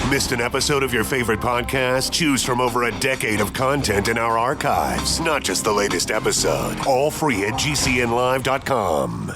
Missed an episode of your favorite podcast? Choose from over a decade of content in our archives, not just the latest episode. All free at GCNlive.com.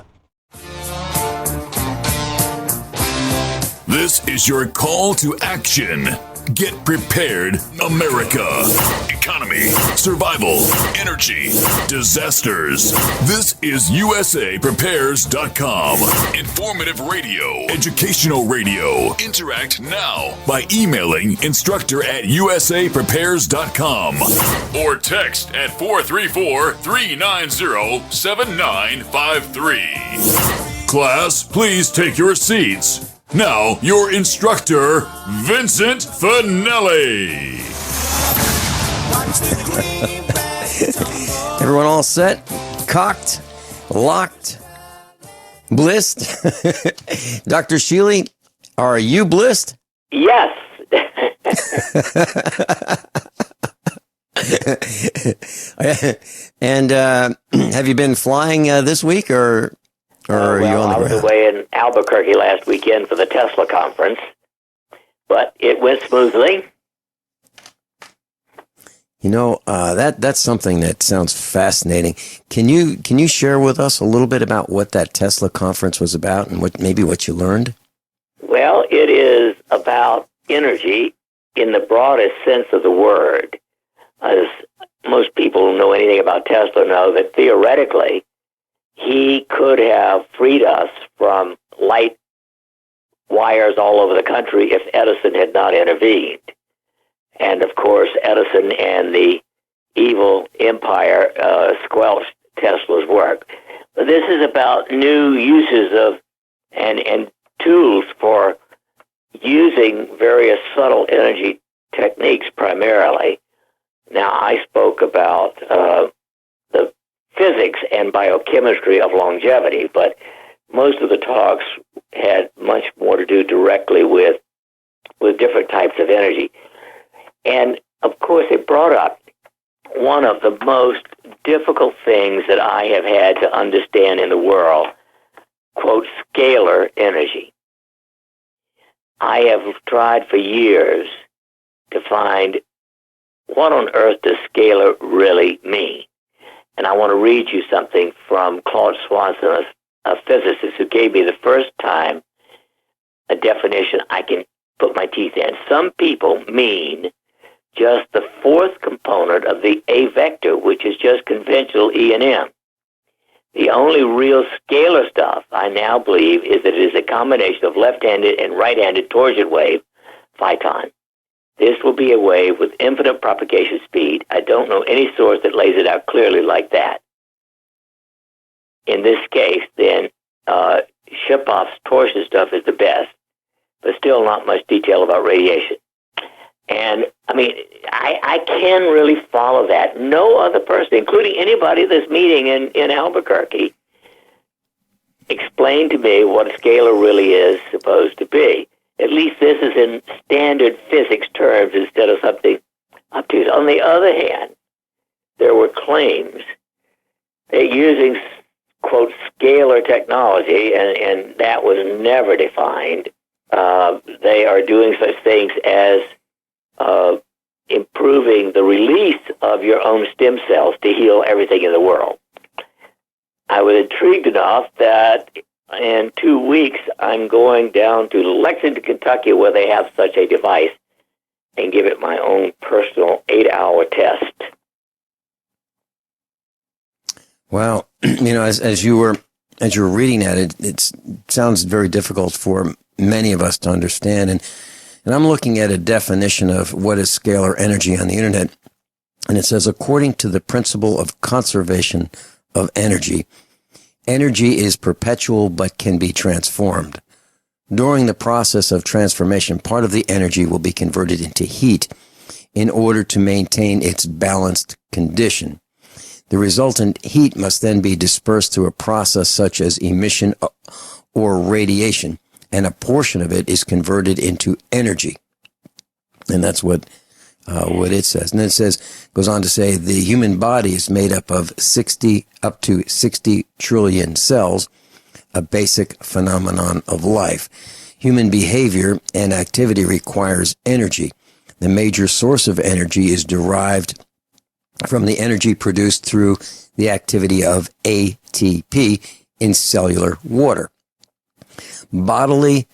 This is your call to action. Get prepared, America. Economy, survival, energy, disasters. This is USAPrepares.com. Informative radio, educational radio. Interact now by emailing instructor@USAPrepares.com or text at 434-390-7953. Class, please take your seats. Now, your instructor, Vincent Finelli. Everyone all set? Cocked? Locked? Blissed? Dr. Shealy, are you blissed? Yes. And have you been flying this week, or are you on the ground? I was away in Albuquerque last weekend for the Tesla conference, but it went smoothly. You know, that's something that sounds fascinating. Can you share with us a little bit about what that Tesla conference was about and what you learned? Well, it is about energy in the broadest sense of the word. As most people who know anything about Tesla know that theoretically, he could have freed us from light wires all over the country if Edison had not intervened. And of course, Edison and the evil empire squelched Tesla's work. But this is about new uses of and tools for using various subtle energy techniques primarily. Now, I spoke about the physics and biochemistry of longevity, but most of the talks had much more to do directly with different types of energy. And, of course, it brought up one of the most difficult things that I have had to understand in the world, quote, scalar energy. I have tried for years to find what on earth does scalar really mean. And I want to read you something from Claude Swanson, a physicist who gave me the first time a definition I can put my teeth in. Some people mean just the fourth component of the A vector, which is just conventional E and M. The only real scalar stuff, I now believe, is that it is a combination of left-handed and right-handed torsion wave, photon. This will be a wave with infinite propagation speed. I don't know any source that lays it out clearly like that. In this case, then, Shipoff's torsion stuff is the best, but still not much detail about radiation. And, I mean, I can really follow that. No other person, including anybody at this meeting in Albuquerque, explained to me what a scalar really is supposed to be. At least this is in standard physics terms instead of something obtuse. On the other hand, there were claims that using, quote, scalar technology, and that was never defined, they are doing such things as improving the release of your own stem cells to heal everything in the world. I was intrigued enough that in 2 weeks, I'm going down to Lexington, Kentucky, where they have such a device, and give it my own personal 8-hour test. Well, you know, as you were reading that, it sounds very difficult for many of us to understand. And I'm looking at a definition of what is scalar energy on the internet, and it says, according to the principle of conservation of energy, energy is perpetual but can be transformed. During the process of transformation, part of the energy will be converted into heat in order to maintain its balanced condition. The resultant heat must then be dispersed through a process such as emission or radiation, and a portion of it is converted into energy. And that's what it says. And then goes on to say, the human body is made up of up to 60 trillion cells, a basic phenomenon of life. Human behavior and activity requires energy. The major source of energy is derived from the energy produced through the activity of ATP in cellular water. Bodily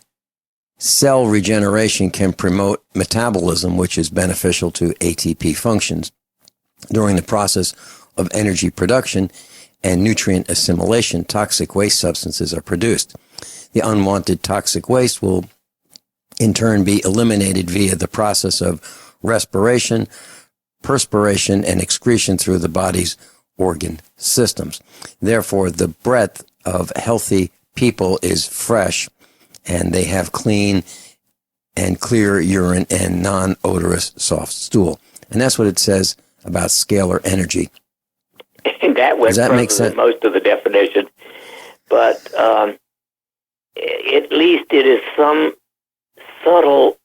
cell regeneration can promote metabolism, which is beneficial to ATP functions. During the process of energy production and nutrient assimilation, toxic waste substances are produced. The unwanted toxic waste will in turn be eliminated via the process of respiration, perspiration, and excretion through the body's organ systems. Therefore, the breath of healthy people is fresh, and they have clean and clear urine and non-odorous soft stool. And that's what it says about scalar energy. And that went Does that make sense? than most of the definition, but at least it is some subtle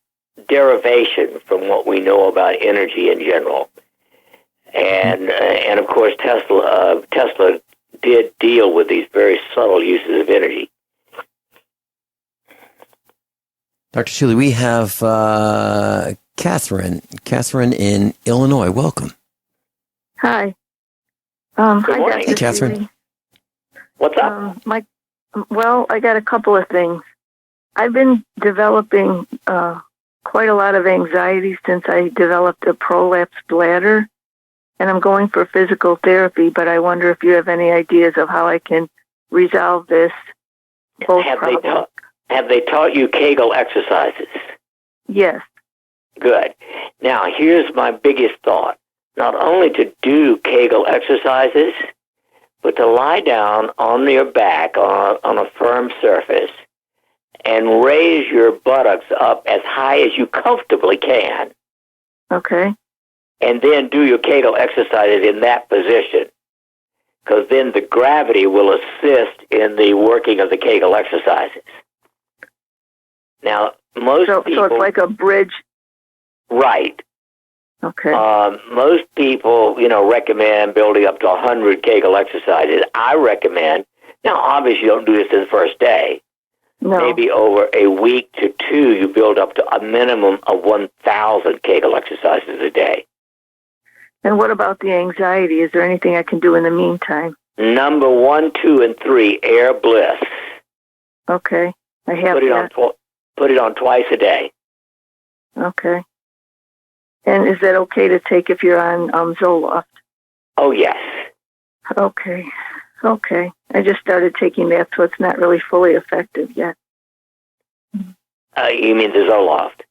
derivation from what we know about energy in general. And of course, Tesla did deal with these very subtle uses of energy. Dr. Shealy, we have Catherine. Catherine in Illinois. Welcome. Hi. Good morning. Dr. Hey, Catherine. Shealy. What's up? I got a couple of things. I've been developing quite a lot of anxiety since I developed a prolapsed bladder, and I'm going for physical therapy, but I wonder if you have any ideas of how I can resolve this whole problem. Have they taught you Kegel exercises? Yes. Good. Now, here's my biggest thought. Not only to do Kegel exercises, but to lie down on your back on a firm surface and raise your buttocks up as high as you comfortably can. Okay. And then do your Kegel exercises in that position, because then the gravity will assist in the working of the Kegel exercises. Now, most people... So it's like a bridge? Right. Okay. Most people, recommend building up to 100 Kegel exercises. I recommend, now obviously you don't do this in the first day. No. Maybe over a week to two, you build up to a minimum of 1,000 Kegel exercises a day. And what about the anxiety? Is there anything I can do in the meantime? Number 1, 2, and 3, Air Bliss. Okay. I have Put it on twice a day. Okay. And is that okay to take if you're on Zoloft? Oh, yes. Okay. I just started taking that, so it's not really fully effective yet. You mean the Zoloft?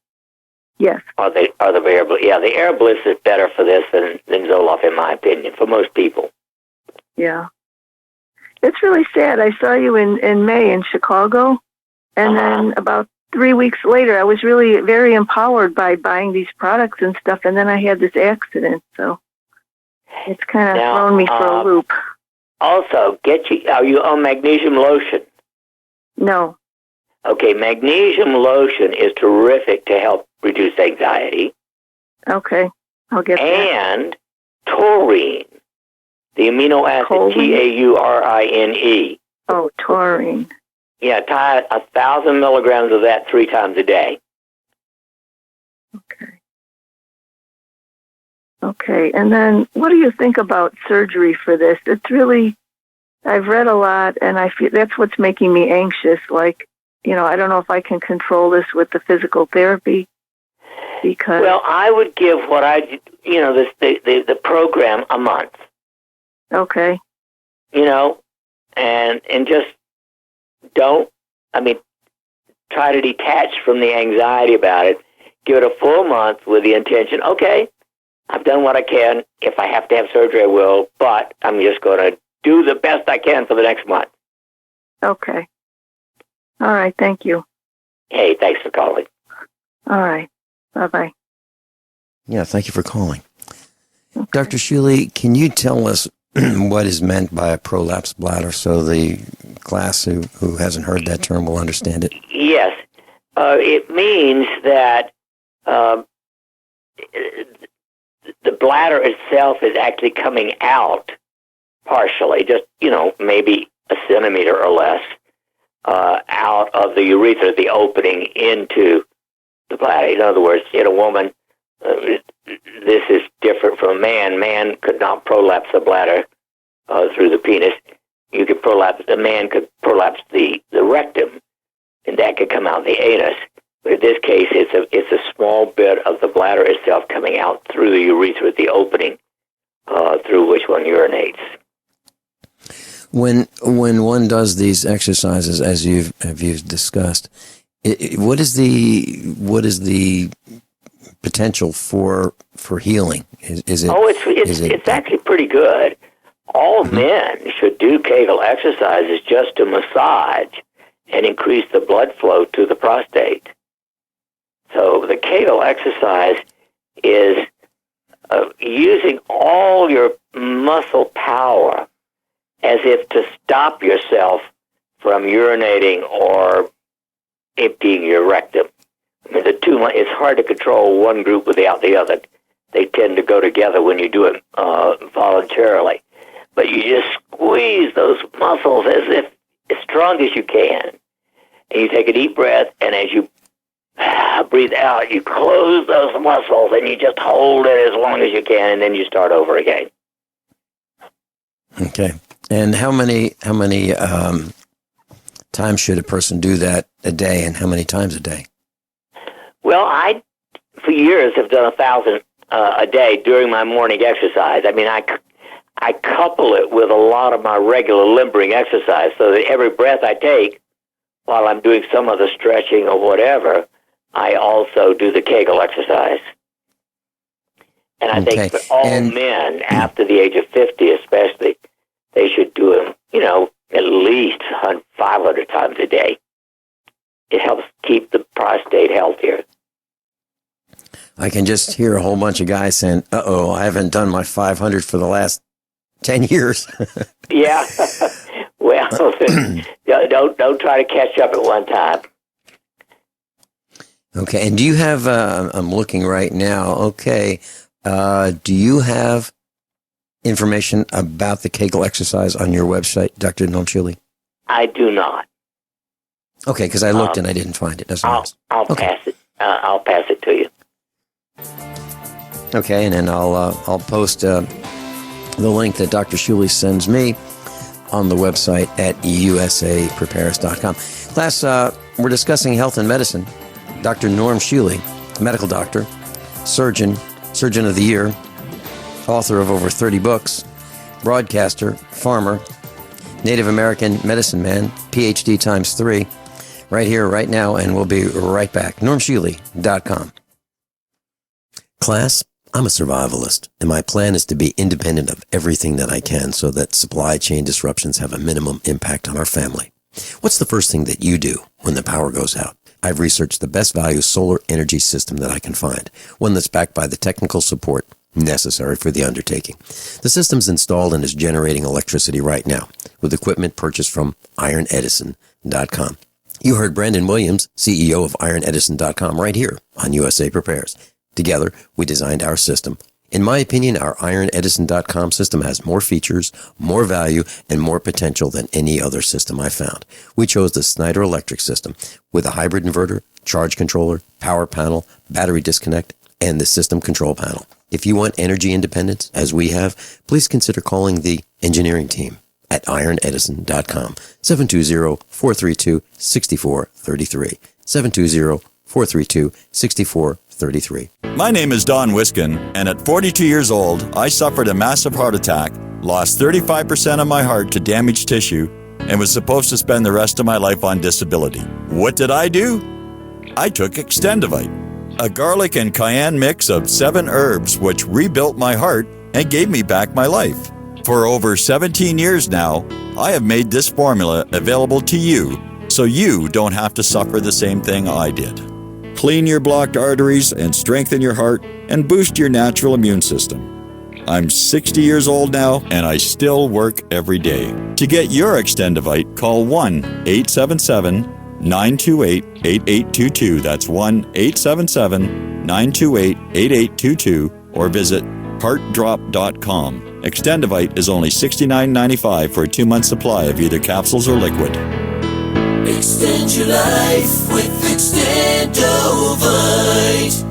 Yes. Or the Air Bliss? Yeah, the Air Bliss is better for this than Zoloft, in my opinion, for most people. Yeah. It's really sad. I saw you in May in Chicago, and then about 3 weeks later, I was really very empowered by buying these products and stuff, and then I had this accident, so it's kind of thrown me for a loop. Also, are you on magnesium lotion? No. Okay, magnesium lotion is terrific to help reduce anxiety. Okay, I'll get that. And taurine, the amino acid, Taurine. Oh, taurine. Yeah, 1,000 milligrams of that 3 times a day. Okay, and then what do you think about surgery for this? It's really, I've read a lot, and I feel that's what's making me anxious. Like, I don't know if I can control this with the physical therapy, because... Well, I would give the program a month. Okay. And just try to detach from the anxiety about it. Give it a full month with the intention, okay, I've done what I can. If I have to have surgery, I will, but I'm just going to do the best I can for the next month. Okay. All right, thank you. Hey, thanks for calling. All right. Bye-bye. Yeah, thank you for calling. Okay. Dr. Shealy, can you tell us what is meant by a prolapsed bladder so the class who hasn't heard that term will understand it? Yes. It means that the bladder itself is actually coming out partially, just, maybe a centimeter or less. out of the urethra, the opening into the bladder. In other words, in a woman, this is different from a man. Man could not prolapse the bladder through the penis. You could prolapse. The man could prolapse the rectum, and that could come out the anus. But in this case, it's a small bit of the bladder itself coming out through the urethra, the opening through which one urinates. When one does these exercises, as you've discussed, what is the potential for healing? Is it? Oh, it's actually pretty good. All men should do Kegel exercises just to massage and increase the blood flow to the prostate. So the Kegel exercise is using all your muscle power as if to stop yourself from urinating or emptying your rectum. I mean, it's hard to control one group without the other. They tend to go together when you do it voluntarily. But you just squeeze those muscles as strong as you can. And you take a deep breath, and as you breathe out, you close those muscles, and you just hold it as long as you can, and then you start over again. Okay. And how many times should a person do that a day, and how many times a day? Well, I, for years, have done 1,000 a day during my morning exercise. I mean, I couple it with a lot of my regular limbering exercise, so that every breath I take, while I'm doing some of the stretching or whatever, I also do the Kegel exercise. And I think for all men, after the age of 50 especially, they should do them, at least 500 times a day. It helps keep the prostate healthier. I can just hear a whole bunch of guys saying, "Uh-oh, I haven't done my 500 for the last 10 years." Yeah. Well, don't try to catch up at one time. Okay. And do you have, I'm looking right now. Okay. Do you have information about the Kegel exercise on your website, Dr. Noam Shealy? I do not. Okay. Because I looked and I didn't find it. I'll pass it. I'll pass it to you. Okay. And then I'll post, the link that Dr. Shealy sends me on the website at usaprepares.com. Class, we're discussing health and medicine. Dr. Noam Shealy, medical doctor, surgeon of the year, author of over 30 books, broadcaster, farmer, Native American medicine man, PhD times 3, right here, right now, and we'll be right back. NormShealy.com. Class, I'm a survivalist, and my plan is to be independent of everything that I can so that supply chain disruptions have a minimum impact on our family. What's the first thing that you do when the power goes out? I've researched the best value solar energy system that I can find, one that's backed by the technical support necessary for the undertaking. The system's installed and is generating electricity right now with equipment purchased from IronEdison.com. You heard Brandon Williams, CEO of IronEdison.com, right here on USA Prepares. Together, we designed our system. In my opinion, our IronEdison.com system has more features, more value, and more potential than any other system I found. We chose the Snyder Electric system with a hybrid inverter, charge controller, power panel, battery disconnect, and the system control panel. If you want energy independence, as we have, please consider calling the engineering team at IronEdison.com, 720-432-6433, 720-432-6433. My name is Don Wiskin, and at 42 years old, I suffered a massive heart attack, lost 35% of my heart to damaged tissue, and was supposed to spend the rest of my life on disability. What did I do? I took Extendivite, a garlic and cayenne mix of 7 herbs which rebuilt my heart and gave me back my life. For over 17 years now, I have made this formula available to you so you don't have to suffer the same thing I did. Clean your blocked arteries and strengthen your heart and boost your natural immune system. I'm 60 years old now and I still work every day. To get your Extendivite, call 1-877-928-8822. That's 1-877-928-8822 or visit heartdrop.com. Extendivite is only $69.95 for a 2-month supply of either capsules or liquid. Extend your life with Extendovite.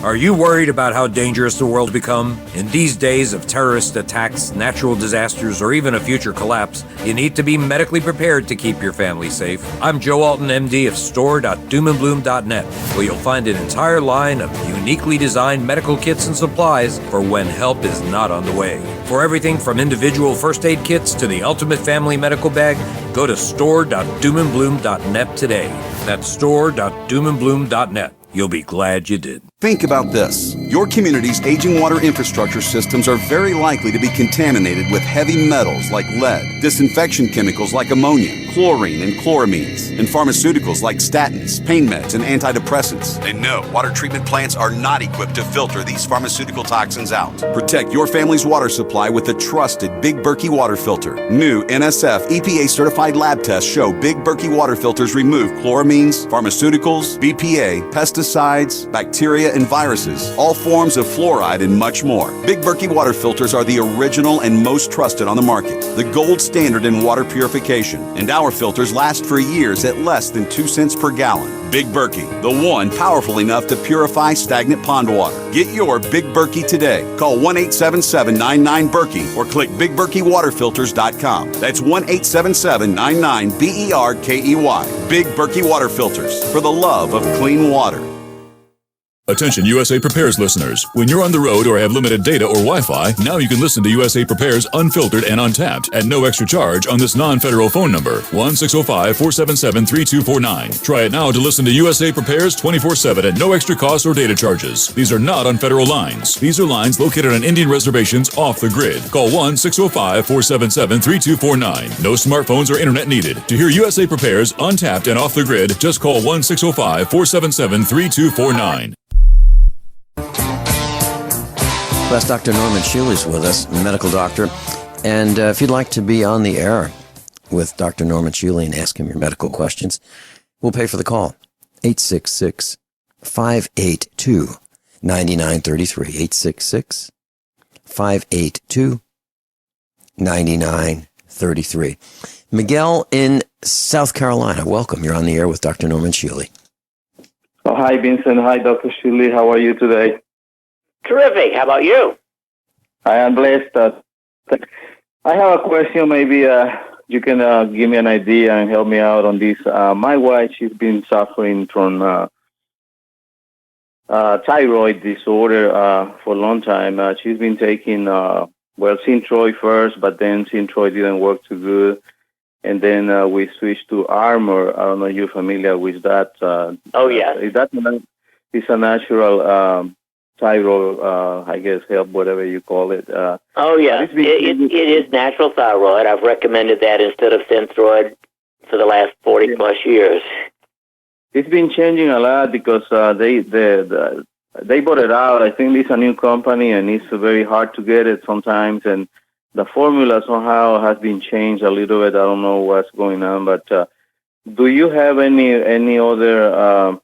Are you worried about how dangerous the world's become? In these days of terrorist attacks, natural disasters, or even a future collapse, you need to be medically prepared to keep your family safe. I'm Joe Alton, MD of store.doomandbloom.net, where you'll find an entire line of uniquely designed medical kits and supplies for when help is not on the way. For everything from individual first aid kits to the ultimate family medical bag, go to store.doomandbloom.net today. That's store.doomandbloom.net. You'll be glad you did. Think about this. Your community's aging water infrastructure systems are very likely to be contaminated with heavy metals like lead, disinfection chemicals like ammonia, chlorine and chloramines, and pharmaceuticals like statins, pain meds, and antidepressants. And no, water treatment plants are not equipped to filter these pharmaceutical toxins out. Protect your family's water supply with the trusted Big Berkey water filter. New NSF EPA certified lab tests show Big Berkey water filters remove chloramines, pharmaceuticals, BPA, pesticides, bacteria, and viruses, all forms of fluoride, and much more. Big Berkey water filters are the original and most trusted on the market, the gold standard in water purification, and our filters last for years at less than 2 cents per gallon. Big Berkey, the one powerful enough to purify stagnant pond water. Get your Big Berkey today. Call 1-877-99-BERKEY or click BigBerkeyWaterFilters.com. That's 1-877-99-BERKEY. Big Berkey Water Filters, for the love of clean water. Attention USA Prepares listeners. When you're on the road or have limited data or Wi-Fi, now you can listen to USA Prepares unfiltered and untapped at no extra charge on this non-federal phone number, 1-605-477-3249. Try it now to listen to USA Prepares 24/7 at no extra cost or data charges. These are not on federal lines. These are lines located on Indian reservations off the grid. Call 1-605-477-3249. No smartphones or internet needed. To hear USA Prepares untapped and off the grid, just call 1-605-477-3249. Plus, Dr. Norman Shealy is with us, medical doctor. And if you'd like to be on the air with Dr. Norman Shealy and ask him your medical questions, we'll pay for the call. 866-582-9933. 866-582-9933. Miguel in South Carolina, welcome. You're on the air with Dr. Norman Shealy. Oh, hi, Vincent. Hi, Dr. Shealy. How are you today? Terrific. How about you? I am blessed. I have a question. Maybe you can give me an idea and help me out on this. My wife, she's been suffering from thyroid disorder for a long time. She's been taking, Synthroid first, but then Synthroid didn't work too good. And then we switched to Armor. I don't know if you're familiar with that. Oh, yeah. It's a natural thyroid, I guess, help, whatever you call it. Oh, yeah. It is natural thyroid. I've recommended that instead of Synthroid for the last 40-plus years. It's been changing a lot because they bought it out. I think it's a new company, and it's very hard to get it sometimes. And the formula somehow has been changed a little bit. I don't know what's going on. But do you have any other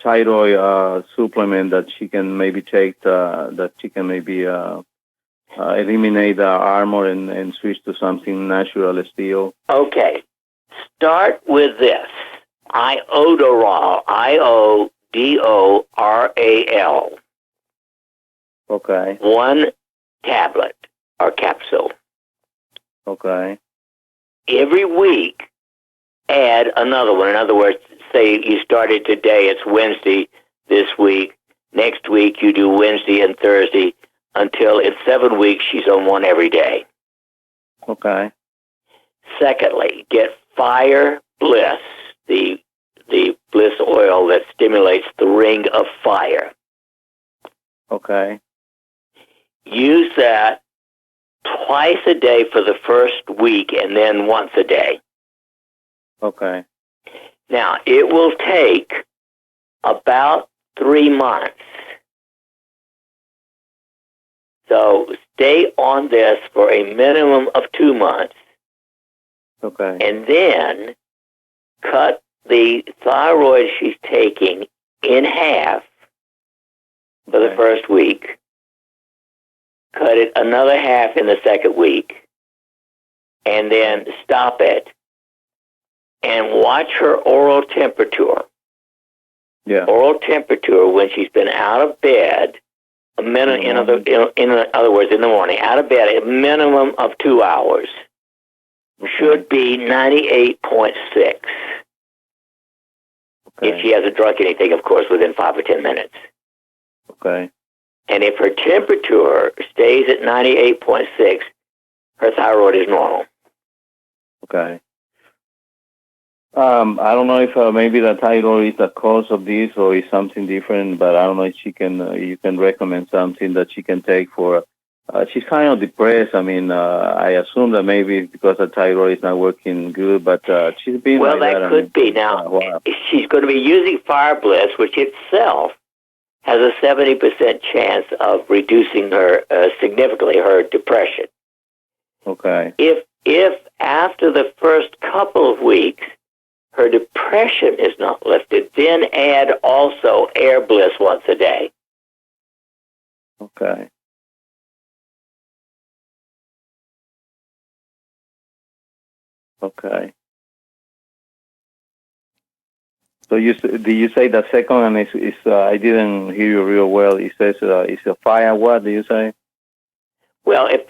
thyroid supplement that she can maybe take that she can maybe eliminate the Armor and switch to something natural still? Okay. Start with this. Iodoral. Iodoral. Okay. 1 tablet or capsule. Okay. Every week, add another one. In other words, say you started today, it's Wednesday this week. Next week, you do Wednesday and Thursday until in 7 weeks, she's on one every day. Okay. Secondly, get Fire Bliss, the bliss oil that stimulates the ring of fire. Okay. Use that twice a day for the first week and then once a day. Okay. Now, it will take about 3 months. So stay on this for a minimum of 2 months. Okay. And then cut the thyroid she's taking in half for the first week. Cut it another half in the second week. and then stop it and watch her oral temperature. Yeah. Oral temperature when she's been out of bed, a minute, in other words, in the morning, out of bed, a minimum of 2 hours, should be 98.6. If she hasn't drunk anything, of course, within 5 or 10 minutes. Okay. And if her temperature stays at 98.6, her thyroid is normal. Okay. I don't know if maybe the thyroid is the cause of this or is something different, but I don't know if she can. You can recommend something that she can take for. She's kind of depressed. I mean, I assume that maybe it's because the thyroid is not working good, but she's been. Well, like that could be. Now, she's going to be using Fire Bliss, which itself has a 70% chance of reducing her significantly her depression. Okay. If after the first couple of weeks her depression is not lifted, then add also Air Bliss once a day. Okay. Okay. So did you say the second one is I didn't hear you real well. It says it's a fire. What do you say? Well, if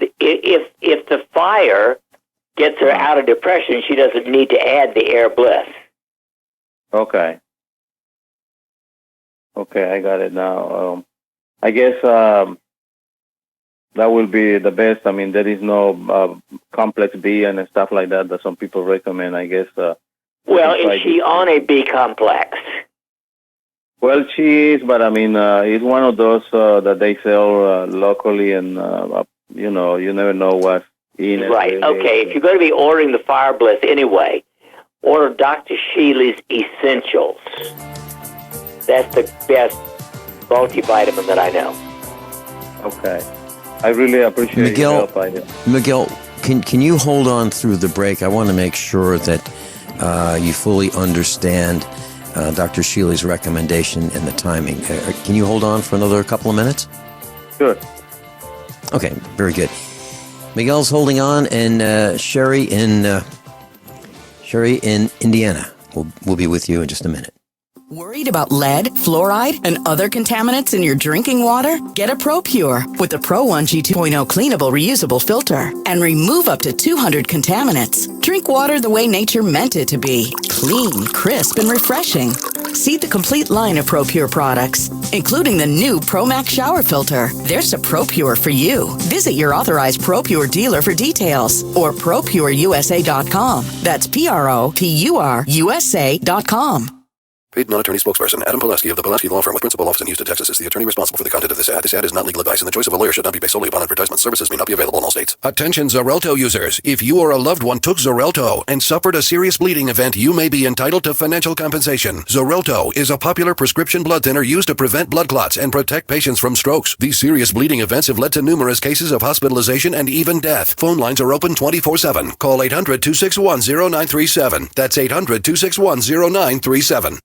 the fire gets her out of depression, she doesn't need to add the Air Bliss. Okay. Okay, I got it now. I guess that will be the best. I mean, there is no complex B and stuff like that some people recommend, I guess. Well, is she on a B complex? Well, she is, but I mean, it's one of those that they sell locally, and you know, you never know what's in it. Right. Okay. If you're going to be ordering the Fire Bliss anyway, order Dr. Shealy's Essentials. That's the best multivitamin that I know. Okay. I really appreciate your help. Miguel, can you hold on through the break? I want to make sure that you fully understand Dr. Shealy's recommendation and the timing. Can you hold on for another couple of minutes? Sure. Okay, very good. Miguel's holding on, and Sherry in Indiana will be with you in just a minute. Worried about lead, fluoride, and other contaminants in your drinking water? Get a ProPure with the Pro 1G 2.0 cleanable reusable filter and remove up to 200 contaminants. Drink water the way nature meant it to be. Clean, crisp, and refreshing. See the complete line of ProPure products, including the new ProMax shower filter. There's a ProPure for you. Visit your authorized ProPure dealer for details or ProPureUSA.com. That's ProPureUSA.com. Paid non-attorney spokesperson Adam Pileski of the Pileski Law Firm with principal office in Houston, Texas is the attorney responsible for the content of this ad. This ad is not legal advice, and the choice of a lawyer should not be based solely upon advertisement. Services may not be available in all states. Attention Xarelto users. If you or a loved one took Xarelto and suffered a serious bleeding event, you may be entitled to financial compensation. Xarelto is a popular prescription blood thinner used to prevent blood clots and protect patients from strokes. These serious bleeding events have led to numerous cases of hospitalization and even death. Phone lines are open 24/7. Call 800-261-0937. That's 800-261-0937.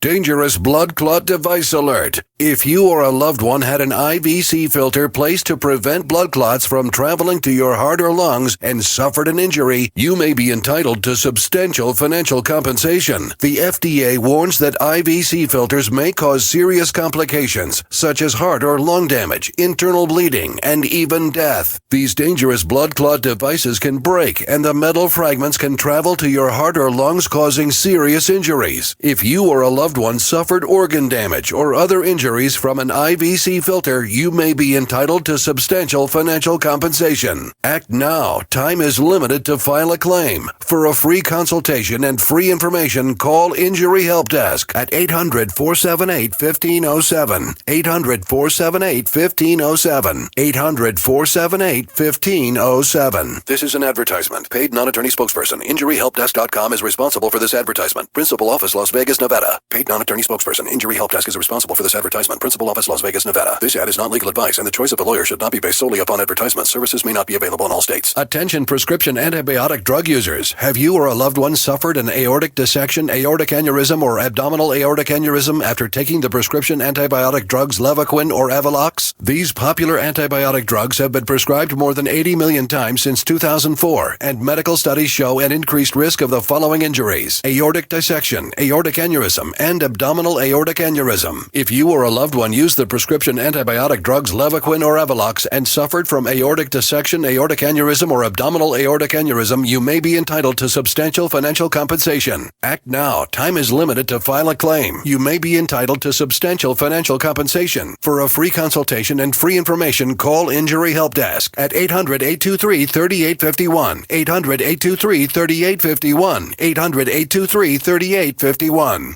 Dangerous blood clot device alert. If you or a loved one had an IVC filter placed to prevent blood clots from traveling to your heart or lungs and suffered an injury, you may be entitled to substantial financial compensation. The FDA warns that IVC filters may cause serious complications, such as heart or lung damage, internal bleeding, and even death. These dangerous blood clot devices can break, and the metal fragments can travel to your heart or lungs, causing serious injuries. If you or a loved one suffered organ damage or other injuries from an IVC filter, you may be entitled to substantial financial compensation. Act now. Time is limited to file a claim. For a free consultation and free information, call Injury Help Desk at 800-478-1507. 800-478-1507. 800-478-1507. This is an advertisement. Paid non-attorney spokesperson. InjuryHelpDesk.com is responsible for this advertisement. Principal office, Las Vegas, Nevada. Paid non-attorney spokesperson. Injury Help Desk is responsible for this advertisement. advertisement. Principal office, Las Vegas, Nevada. This ad is not legal advice, and the choice of a lawyer should not be based solely upon advertisement. Services may not be available in all states. Attention prescription antibiotic drug users. Have you or a loved one suffered an aortic dissection, aortic aneurysm, or abdominal aortic aneurysm after taking the prescription antibiotic drugs Levaquin or Avelox? These popular antibiotic drugs have been prescribed more than 80 million times since 2004, and medical studies show an increased risk of the following injuries: aortic dissection, aortic aneurysm, and abdominal aortic aneurysm. If you or a loved one used the prescription antibiotic drugs Levaquin or Avelox and suffered from aortic dissection, aortic aneurysm, or abdominal aortic aneurysm, you may be entitled to substantial financial compensation. Act now. Time is limited to file a claim. You may be entitled to substantial financial compensation. For a free consultation and free information, call Injury Help Desk at 800-823-3851. 800-823-3851. 800-823-3851.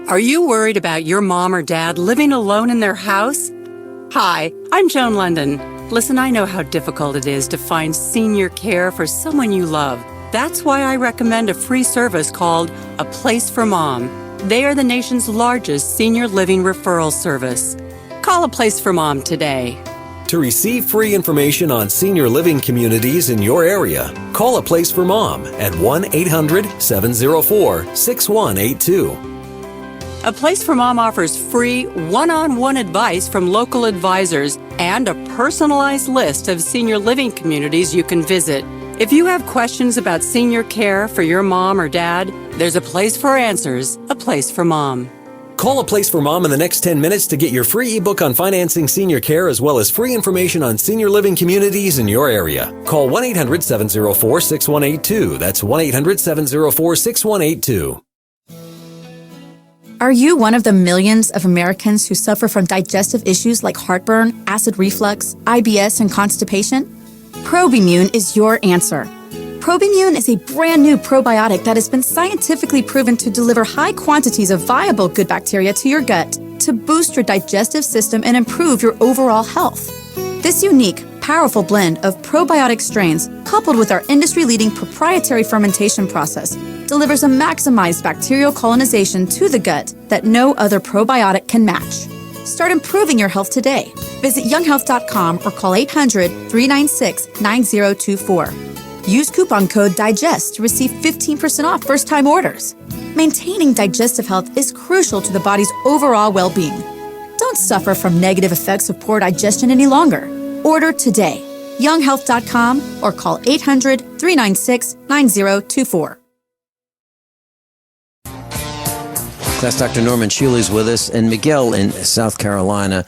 Are you worried about your mom or dad living alone in their house? Hi, I'm Joan London. Listen, I know how difficult it is to find senior care for someone you love. That's why I recommend a free service called A Place for Mom. They are the nation's largest senior living referral service. Call A Place for Mom today. To receive free information on senior living communities in your area, call A Place for Mom at 1-800-704-6182. A Place for Mom offers free one-on-one advice from local advisors and a personalized list of senior living communities you can visit. If you have questions about senior care for your mom or dad, there's a place for answers, A Place for Mom. Call A Place for Mom in the next 10 minutes to get your free ebook on financing senior care as well as free information on senior living communities in your area. Call 1-800-704-6182. That's 1-800-704-6182. Are you one of the millions of Americans who suffer from digestive issues like heartburn, acid reflux, IBS, and constipation? Probimune is your answer. Probimune is a brand new probiotic that has been scientifically proven to deliver high quantities of viable good bacteria to your gut to boost your digestive system and improve your overall health. This unique, powerful blend of probiotic strains, coupled with our industry-leading proprietary fermentation process, delivers a maximized bacterial colonization to the gut that no other probiotic can match. Start improving your health today. Visit younghealth.com or call 800-396-9024. Use coupon code DIGEST to receive 15% off first-time orders. Maintaining digestive health is crucial to the body's overall well-being. Don't suffer from negative effects of poor digestion any longer. Order today. younghealth.com or call 800-396-9024. Class Dr. Norman Shealy's with us, and Miguel in South Carolina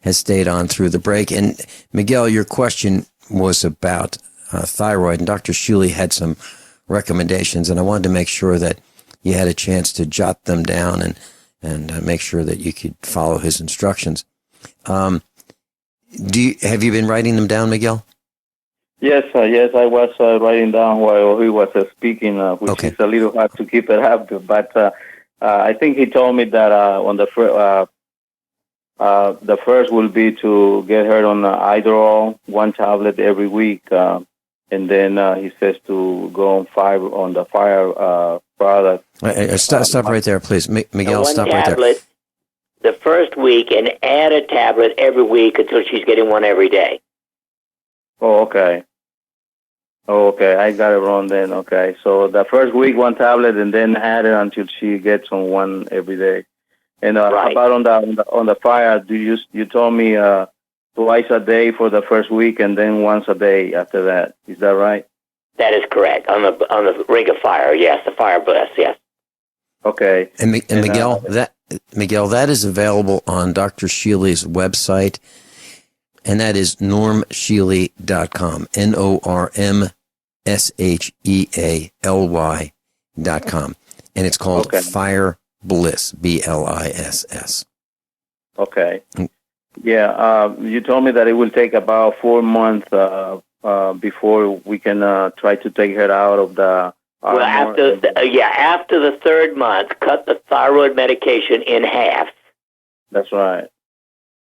has stayed on through the break. And Miguel, your question was about thyroid, and Dr. Shealy had some recommendations, and I wanted to make sure that you had a chance to jot them down and make sure that you could follow his instructions. Have you been writing them down, Miguel? Yes, I was writing down while he was speaking, which is a little hard to keep it up, but I think he told me that on the first will be to get her on Idorol, 1 tablet every week, and then he says to go on the fire product. Stop right there, please. Miguel, stop right there. The first week, and add a tablet every week until she's getting one every day. Oh, okay. I got it wrong then. Okay, so the first week 1 tablet, and then add it until she gets on 1 every day. And how about on the fire? You told me twice a day for the first week, and then once a day after that. Is that right? That is correct. On the ring of fire, yes, the fire blast, yes. Okay. And Miguel, that is available on Dr. Shealy's website, and that is normshealy.com, NORMSHEALY.com, and it's called Fire Bliss, BLISS. Okay. Yeah, you told me that it will take about 4 months before we can try to take her out of the... Well, after the 3rd month, cut the thyroid medication in half. That's right.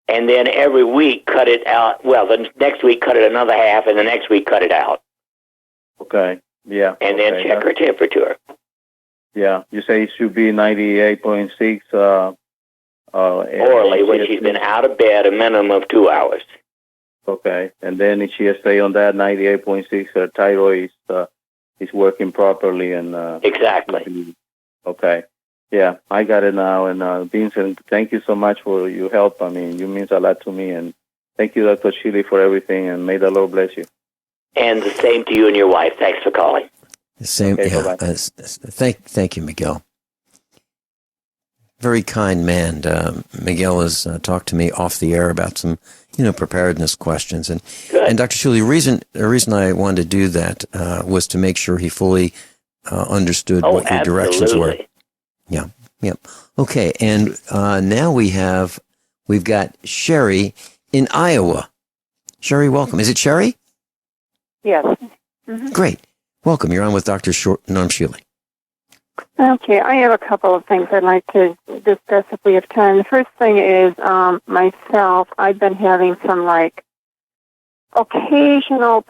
And then every week cut it out. Well, the next week cut it another half, and the next week cut it out. Okay, yeah. And then check her temperature. Yeah, you say it should be 98.6 Orally, when she's been out of bed a minimum of 2 hours. Okay, and then if she stay on that 98.6, her thyroid is working properly and exactly. Okay, yeah, I got it now. And Vincent, thank you so much for your help. I mean, you means a lot to me, and thank you, Dr. Shealy, for everything. And may the Lord bless you. And the same to you and your wife. Thanks for calling. The same. Okay, yeah. Thank you, Miguel. Very kind man. Miguel has talked to me off the air about some, preparedness questions. And Dr. Shealy, the reason I wanted to do that was to make sure he fully understood what your directions were. Yeah. Okay, and now we've got Sherry in Iowa. Sherry, welcome. Is it Sherry? Yes. Mm-hmm. Great. Welcome. You're on with Dr. Norm Shealy. Okay, I have a couple of things I'd like to discuss if we have time. The first thing is myself. I've been having some occasional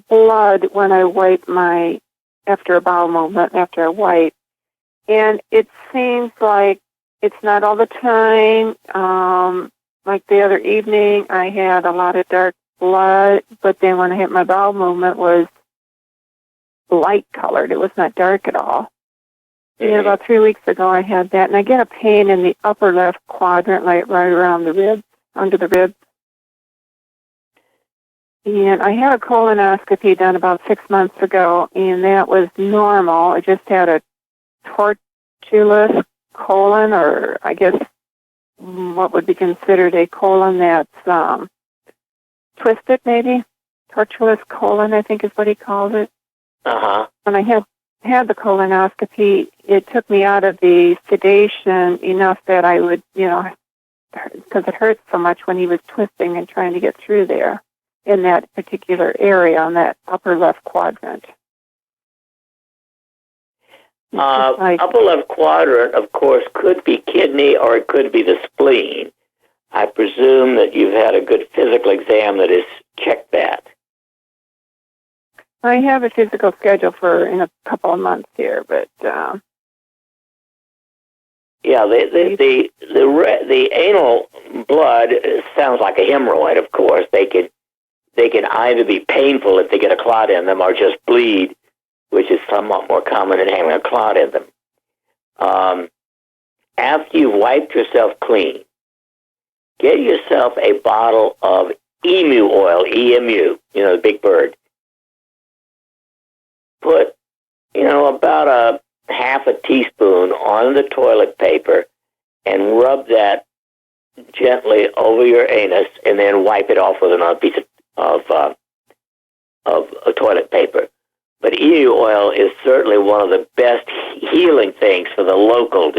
blood when I wipe after a bowel movement, after I wipe. And it seems like it's not all the time. Like the other evening, I had a lot of dark blood, but then when I had my bowel movement, it was light colored. It was not dark at all. And about 3 weeks ago, I had that, and I get a pain in the upper left quadrant, right around the ribs, under the ribs. And I had a colonoscopy done about 6 months ago, and that was normal. I just had a tortuous colon, or I guess what would be considered a colon that's twisted, maybe. Tortuous colon, I think is what he calls it. Uh-huh. When I had the colonoscopy, it took me out of the sedation enough that I would, because it hurts so much when he was twisting and trying to get through there in that particular area on that upper left quadrant. Upper left quadrant, of course, could be kidney or it could be the spleen. I presume that you've had a good physical exam that has checked that. I have a physical schedule in a couple of months here, but yeah, the anal blood sounds like a hemorrhoid. Of course, they can either be painful if they get a clot in them, or just bleed, which is somewhat more common than having a clot in them. After you've wiped yourself clean, get yourself a bottle of emu oil, EMU, the big bird. Put, about a half a teaspoon on the toilet paper and rub that gently over your anus and then wipe it off with another piece of toilet paper. But emu oil is certainly one of the best healing things for the local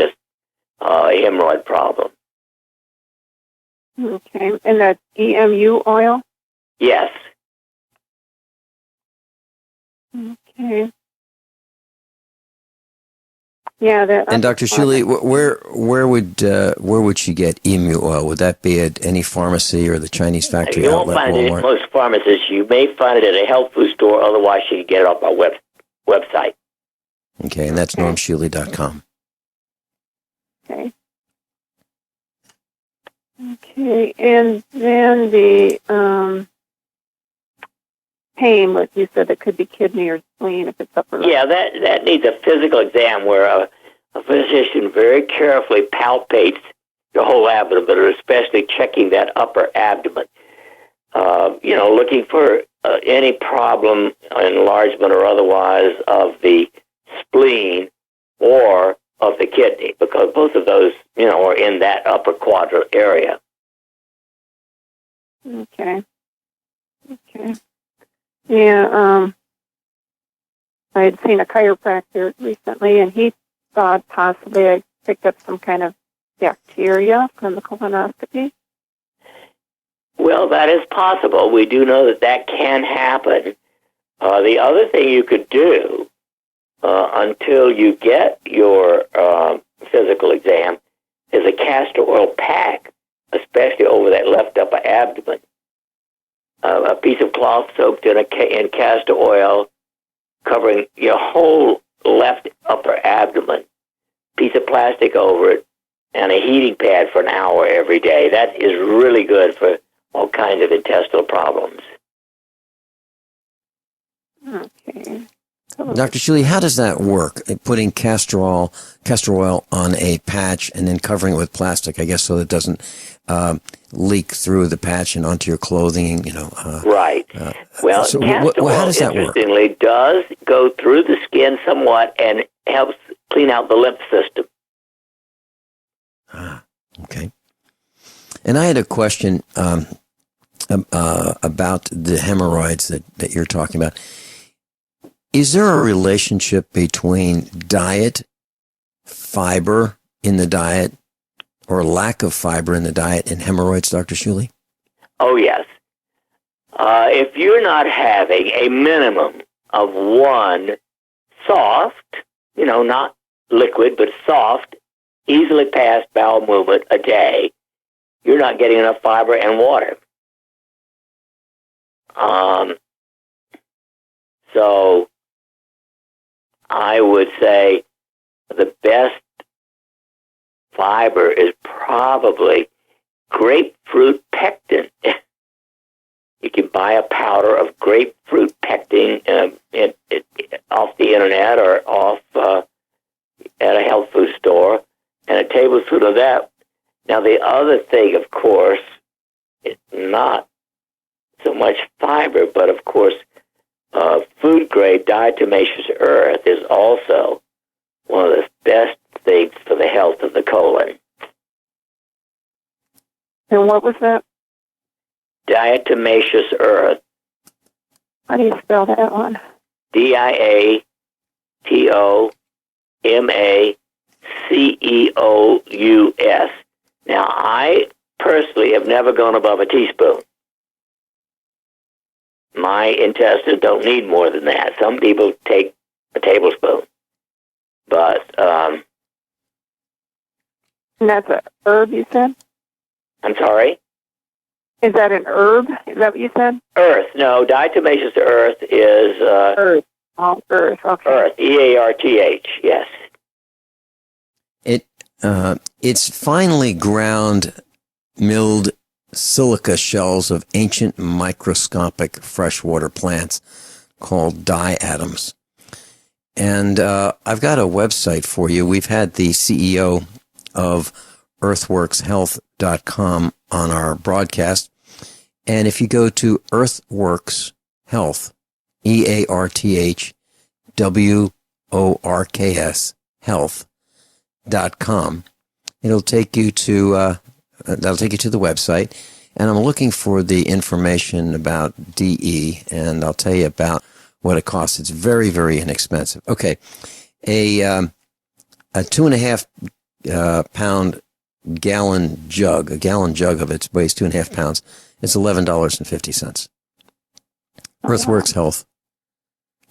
hemorrhoid problem. Okay, and that's EMU oil? Yes. Okay. Yeah, and Dr. Shealy, where would she get emu oil? Would that be at any pharmacy or the Chinese factory you outlet? You won't find Walmart? it at most pharmacists. You may find it at a health food store. Otherwise, you can get it off our website. Okay, and that's normshealy.com. Okay. Okay, and then the pain, like you said, it could be kidney or spleen if it's upper left. Yeah, that needs a physical exam where a physician very carefully palpates your whole abdomen, but especially checking that upper abdomen. Looking for any problem, enlargement or otherwise, of the spleen or of the kidney, because both of those, are in that upper quadrant area. Okay. Yeah, I had seen a chiropractor recently, and he thought possibly I picked up some kind of bacteria from the colonoscopy. Well, that is possible. We do know that can happen. The other thing you could do until you get your physical exam is a castor oil pack, especially over that left upper abdomen. A piece of cloth soaked in castor oil, covering your whole left upper abdomen. Piece of plastic over it, and a heating pad for an hour every day. That is really good for all kinds of intestinal problems. Okay. Dr. Shealy, how does that work? Putting castor oil on a patch and then covering it with plastic, I guess, so it doesn't leak through the patch and onto your clothing. Right. Well, so castor oil, how does that work? interestingly, does go through the skin somewhat and helps clean out the lymph system. Okay. And I had a question about the hemorrhoids that you're talking about. Is there a relationship between diet, fiber in the diet, or lack of fiber in the diet and hemorrhoids, Dr. Shealy? Oh, yes. If you're not having a minimum of one soft, not liquid, but soft, easily passed bowel movement a day, you're not getting enough fiber and water. So I would say the best fiber is probably grapefruit pectin. You can buy a powder of grapefruit pectin off the internet or off at a health food store, and a tablespoon of that. Now, the other thing, of course, is not so much fiber, but of course, food-grade diatomaceous earth is also one of the best things for the health of the colon. And what was that? Diatomaceous earth. How do you spell that one? Diatomaceous. Now, I personally have never gone above a teaspoon. My intestines don't need more than that. Some people take a tablespoon. But, and that's an herb, you said? I'm sorry? Is that an herb? Is that what you said? Earth. No, diatomaceous earth is... earth. Oh, earth. Okay. Earth. EARTH, yes. It's finely ground, milled silica shells of ancient microscopic freshwater plants called diatoms. And I've got a website for you. We've had the CEO of earthworkshealth.com on our broadcast. And if you go to Earthworks Health, EARTHWORKS health.com, it'll take you to that'll take you to the website. And I'm looking for the information about DE, and I'll tell you about what it costs. It's very, very inexpensive. Okay, a 2.5 pound gallon jug, a gallon jug of it weighs 2.5 pounds. It's $11.50. Earthworks Health,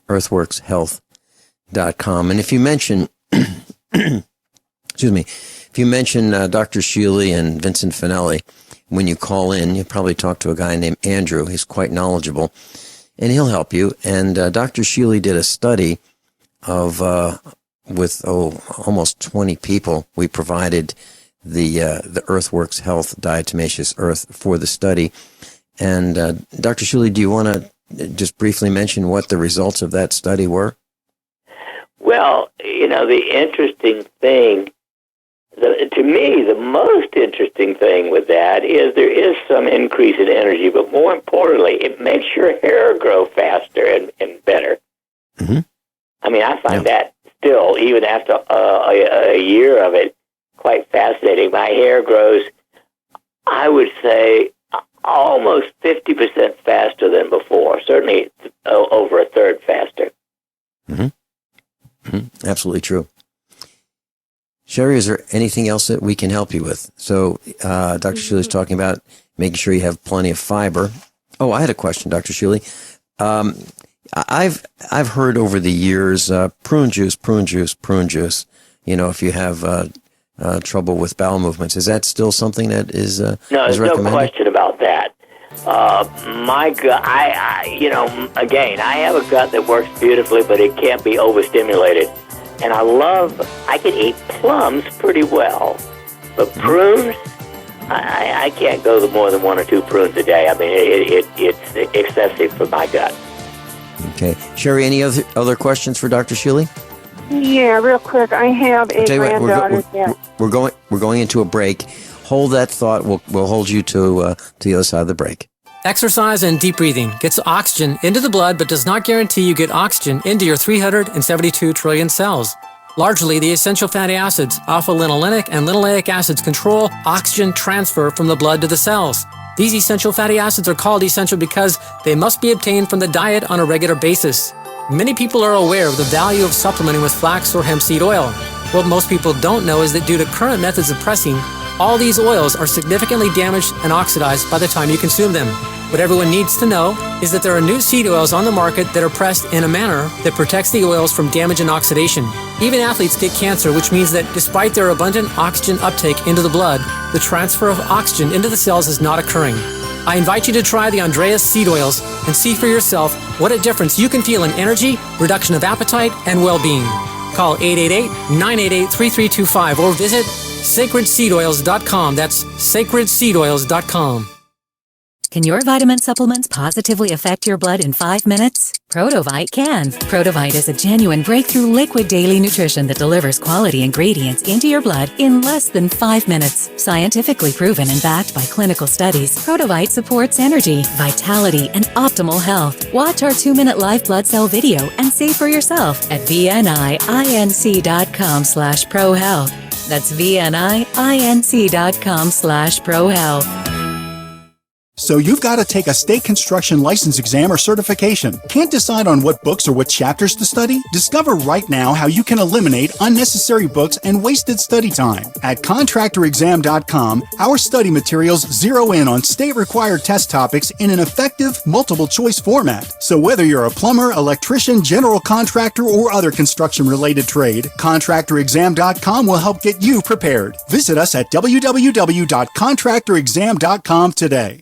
earthworkshealth.com. And if you mention, excuse me, if you mention Dr. Shealy and Vincent Finelli, when you call in, you probably talk to a guy named Andrew. He's quite knowledgeable, and he'll help you. And Dr. Shealy did a study of with almost 20 people. We provided the Earthworks Health diatomaceous earth for the study. And Dr. Shealy, do you want to just briefly mention what the results of that study were? Well, the interesting thing, to me, the most interesting thing with that is there is some increase in energy, but more importantly, it makes your hair grow faster and better. Mm-hmm. I mean, I find that still, even after a year of it, quite fascinating. My hair grows, I would say, almost 50% faster than before. Certainly over a third faster. Mm-hmm. Mm-hmm. Absolutely true. Sherry, is there anything else that we can help you with? So Dr. Shealy is talking about making sure you have plenty of fiber. Oh, I had a question, Dr. Shealy. I've heard over the years prune juice. If you have trouble with bowel movements, is that still something that is no? There's no question about that. My gut, again, I have a gut that works beautifully, but it can't be overstimulated. And I can eat plums pretty well. But prunes, I can't go to more than 1 or 2 prunes a day. I mean, it's excessive for my gut. Okay. Sherry, any other questions for Dr. Shealy? Yeah, real quick. I have a granddaughter. We're going into a break. Hold that thought. We'll hold you to the other side of the break. Exercise and deep breathing gets oxygen into the blood but does not guarantee you get oxygen into your 372 trillion cells. Largely, the essential fatty acids, alpha-linolenic and linoleic acids, control oxygen transfer from the blood to the cells. These essential fatty acids are called essential because they must be obtained from the diet on a regular basis. Many people are aware of the value of supplementing with flax or hemp seed oil. What most people don't know is that due to current methods of pressing, all these oils are significantly damaged and oxidized by the time you consume them. What everyone needs to know is that there are new seed oils on the market that are pressed in a manner that protects the oils from damage and oxidation. Even athletes get cancer, which means that despite their abundant oxygen uptake into the blood, the transfer of oxygen into the cells is not occurring. I invite you to try the Andreas seed oils and see for yourself what a difference you can feel in energy, reduction of appetite, and well-being. Call 888-988-3325 or visit sacredseedoils.com. That's sacredseedoils.com. Can your vitamin supplements positively affect your blood in 5 minutes? Protovite can. Protovite is a genuine breakthrough liquid daily nutrition that delivers quality ingredients into your blood in less than 5 minutes. Scientifically proven and backed by clinical studies, Protovite supports energy, vitality, and optimal health. Watch our 2-minute live blood cell video and see for yourself at vninc.com/prohealth. That's vninc.com/prohealth. So you've got to take a state construction license exam or certification. Can't decide on what books or what chapters to study? Discover right now how you can eliminate unnecessary books and wasted study time. At contractorexam.com, our study materials zero in on state-required test topics in an effective, multiple-choice format. So whether you're a plumber, electrician, general contractor, or other construction-related trade, contractorexam.com will help get you prepared. Visit us at www.contractorexam.com today.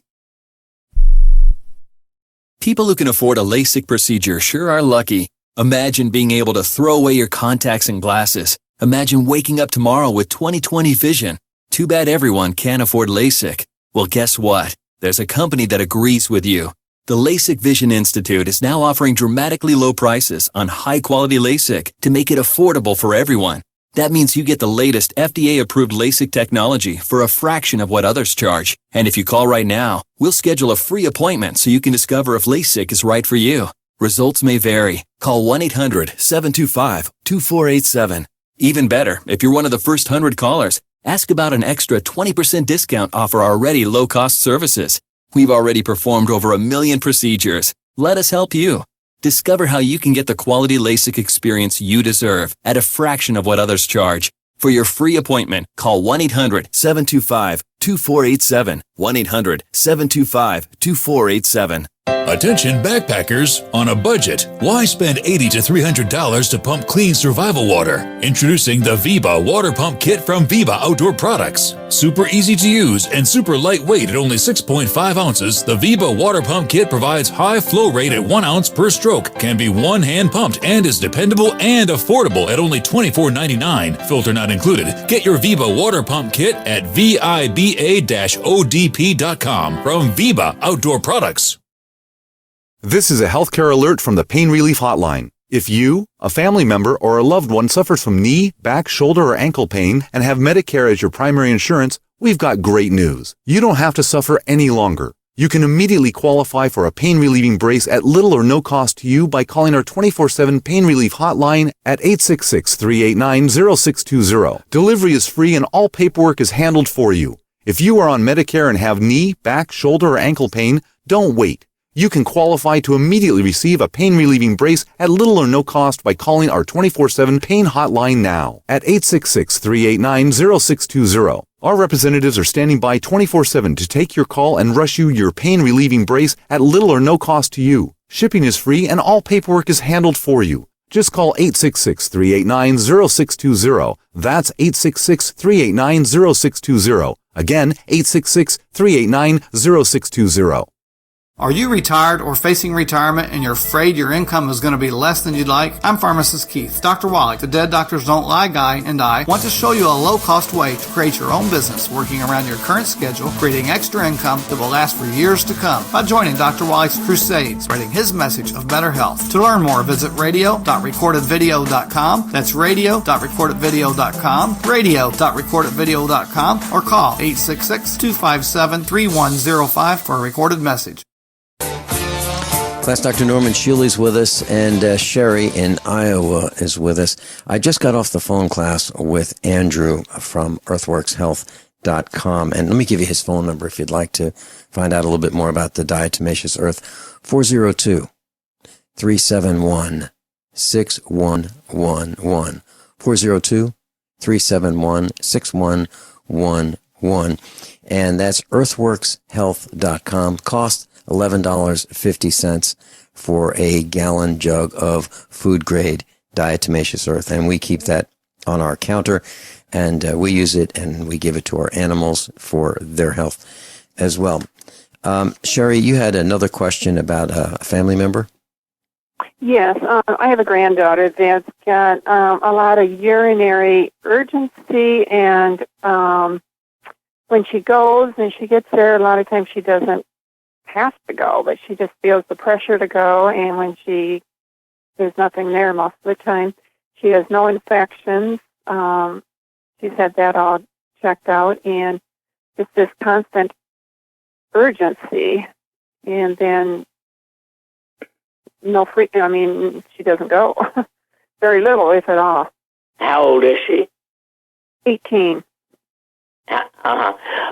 People who can afford a LASIK procedure sure are lucky. Imagine being able to throw away your contacts and glasses. Imagine waking up tomorrow with 20/20 vision. Too bad everyone can't afford LASIK. Well, guess what? There's a company that agrees with you. The LASIK Vision Institute is now offering dramatically low prices on high-quality LASIK to make it affordable for everyone. That means you get the latest FDA-approved LASIK technology for a fraction of what others charge. And if you call right now, we'll schedule a free appointment so you can discover if LASIK is right for you. Results may vary. Call 1-800-725-2487. Even better, if you're one of the first 100 callers, ask about an extra 20% discount off our already low-cost services. We've already performed over 1 million procedures. Let us help you. Discover how you can get the quality LASIK experience you deserve at a fraction of what others charge. For your free appointment, call 1-800-725-2487. 1-800-725-2487. Attention backpackers on a budget. Why spend $80 to $300 to pump clean survival water? Introducing the Viva Water Pump Kit from Viva Outdoor Products. Super easy to use and super lightweight at only 6.5 ounces, the Viva Water Pump Kit provides high flow rate at 1 ounce per stroke, can be one-hand pumped, and is dependable and affordable at only $24.99, filter not included. Get your Viva Water Pump Kit at viba-odp.com from Viva Outdoor Products. This is a healthcare alert from the Pain Relief Hotline. If you, a family member, or a loved one suffers from knee, back, shoulder, or ankle pain and have Medicare as your primary insurance, we've got great news. You don't have to suffer any longer. You can immediately qualify for a pain-relieving brace at little or no cost to you by calling our 24/7 Pain Relief Hotline at 866-389-0620. Delivery is free and all paperwork is handled for you. If you are on Medicare and have knee, back, shoulder, or ankle pain, don't wait. You can qualify to immediately receive a pain-relieving brace at little or no cost by calling our 24/7 Pain Hotline now at 866-389-0620. Our representatives are standing by 24/7 to take your call and rush you your pain-relieving brace at little or no cost to you. Shipping is free and all paperwork is handled for you. Just call 866-389-0620. That's 866-389-0620. Again, 866-389-0620. Are you retired or facing retirement and you're afraid your income is going to be less than you'd like? I'm Pharmacist Keith. Dr. Wallach, the Dead Doctors Don't Lie guy, and I want to show you a low-cost way to create your own business working around your current schedule, creating extra income that will last for years to come by joining Dr. Wallach's crusade, spreading his message of better health. To learn more, visit radio.recordedvideo.com. That's radio.recordedvideo.com, radio.recordedvideo.com, or call 866-257-3105 for a recorded message. Class Dr. Norman Shealy's with us, and Sherry in Iowa is with us. I just got off the phone, class, with Andrew from earthworkshealth.com, and let me give you his phone number if you'd like to find out a little bit more about the diatomaceous earth. 402-371-6111. 402-371-6111. And that's earthworkshealth.com. Cost $11.50 for a gallon jug of food-grade diatomaceous earth. And we keep that on our counter, and we use it, and we give it to our animals for their health as well. Sherry, you had another question about a family member? Yes, I have a granddaughter that's got a lot of urinary urgency, and when she goes and she gets there, a lot of times she doesn't have to go, but she just feels the pressure to go, and when there's nothing there most of the time. She has no infections. She's had that all checked out, and just this constant urgency, and then she doesn't go. Very little, if at all. How old is she? 18.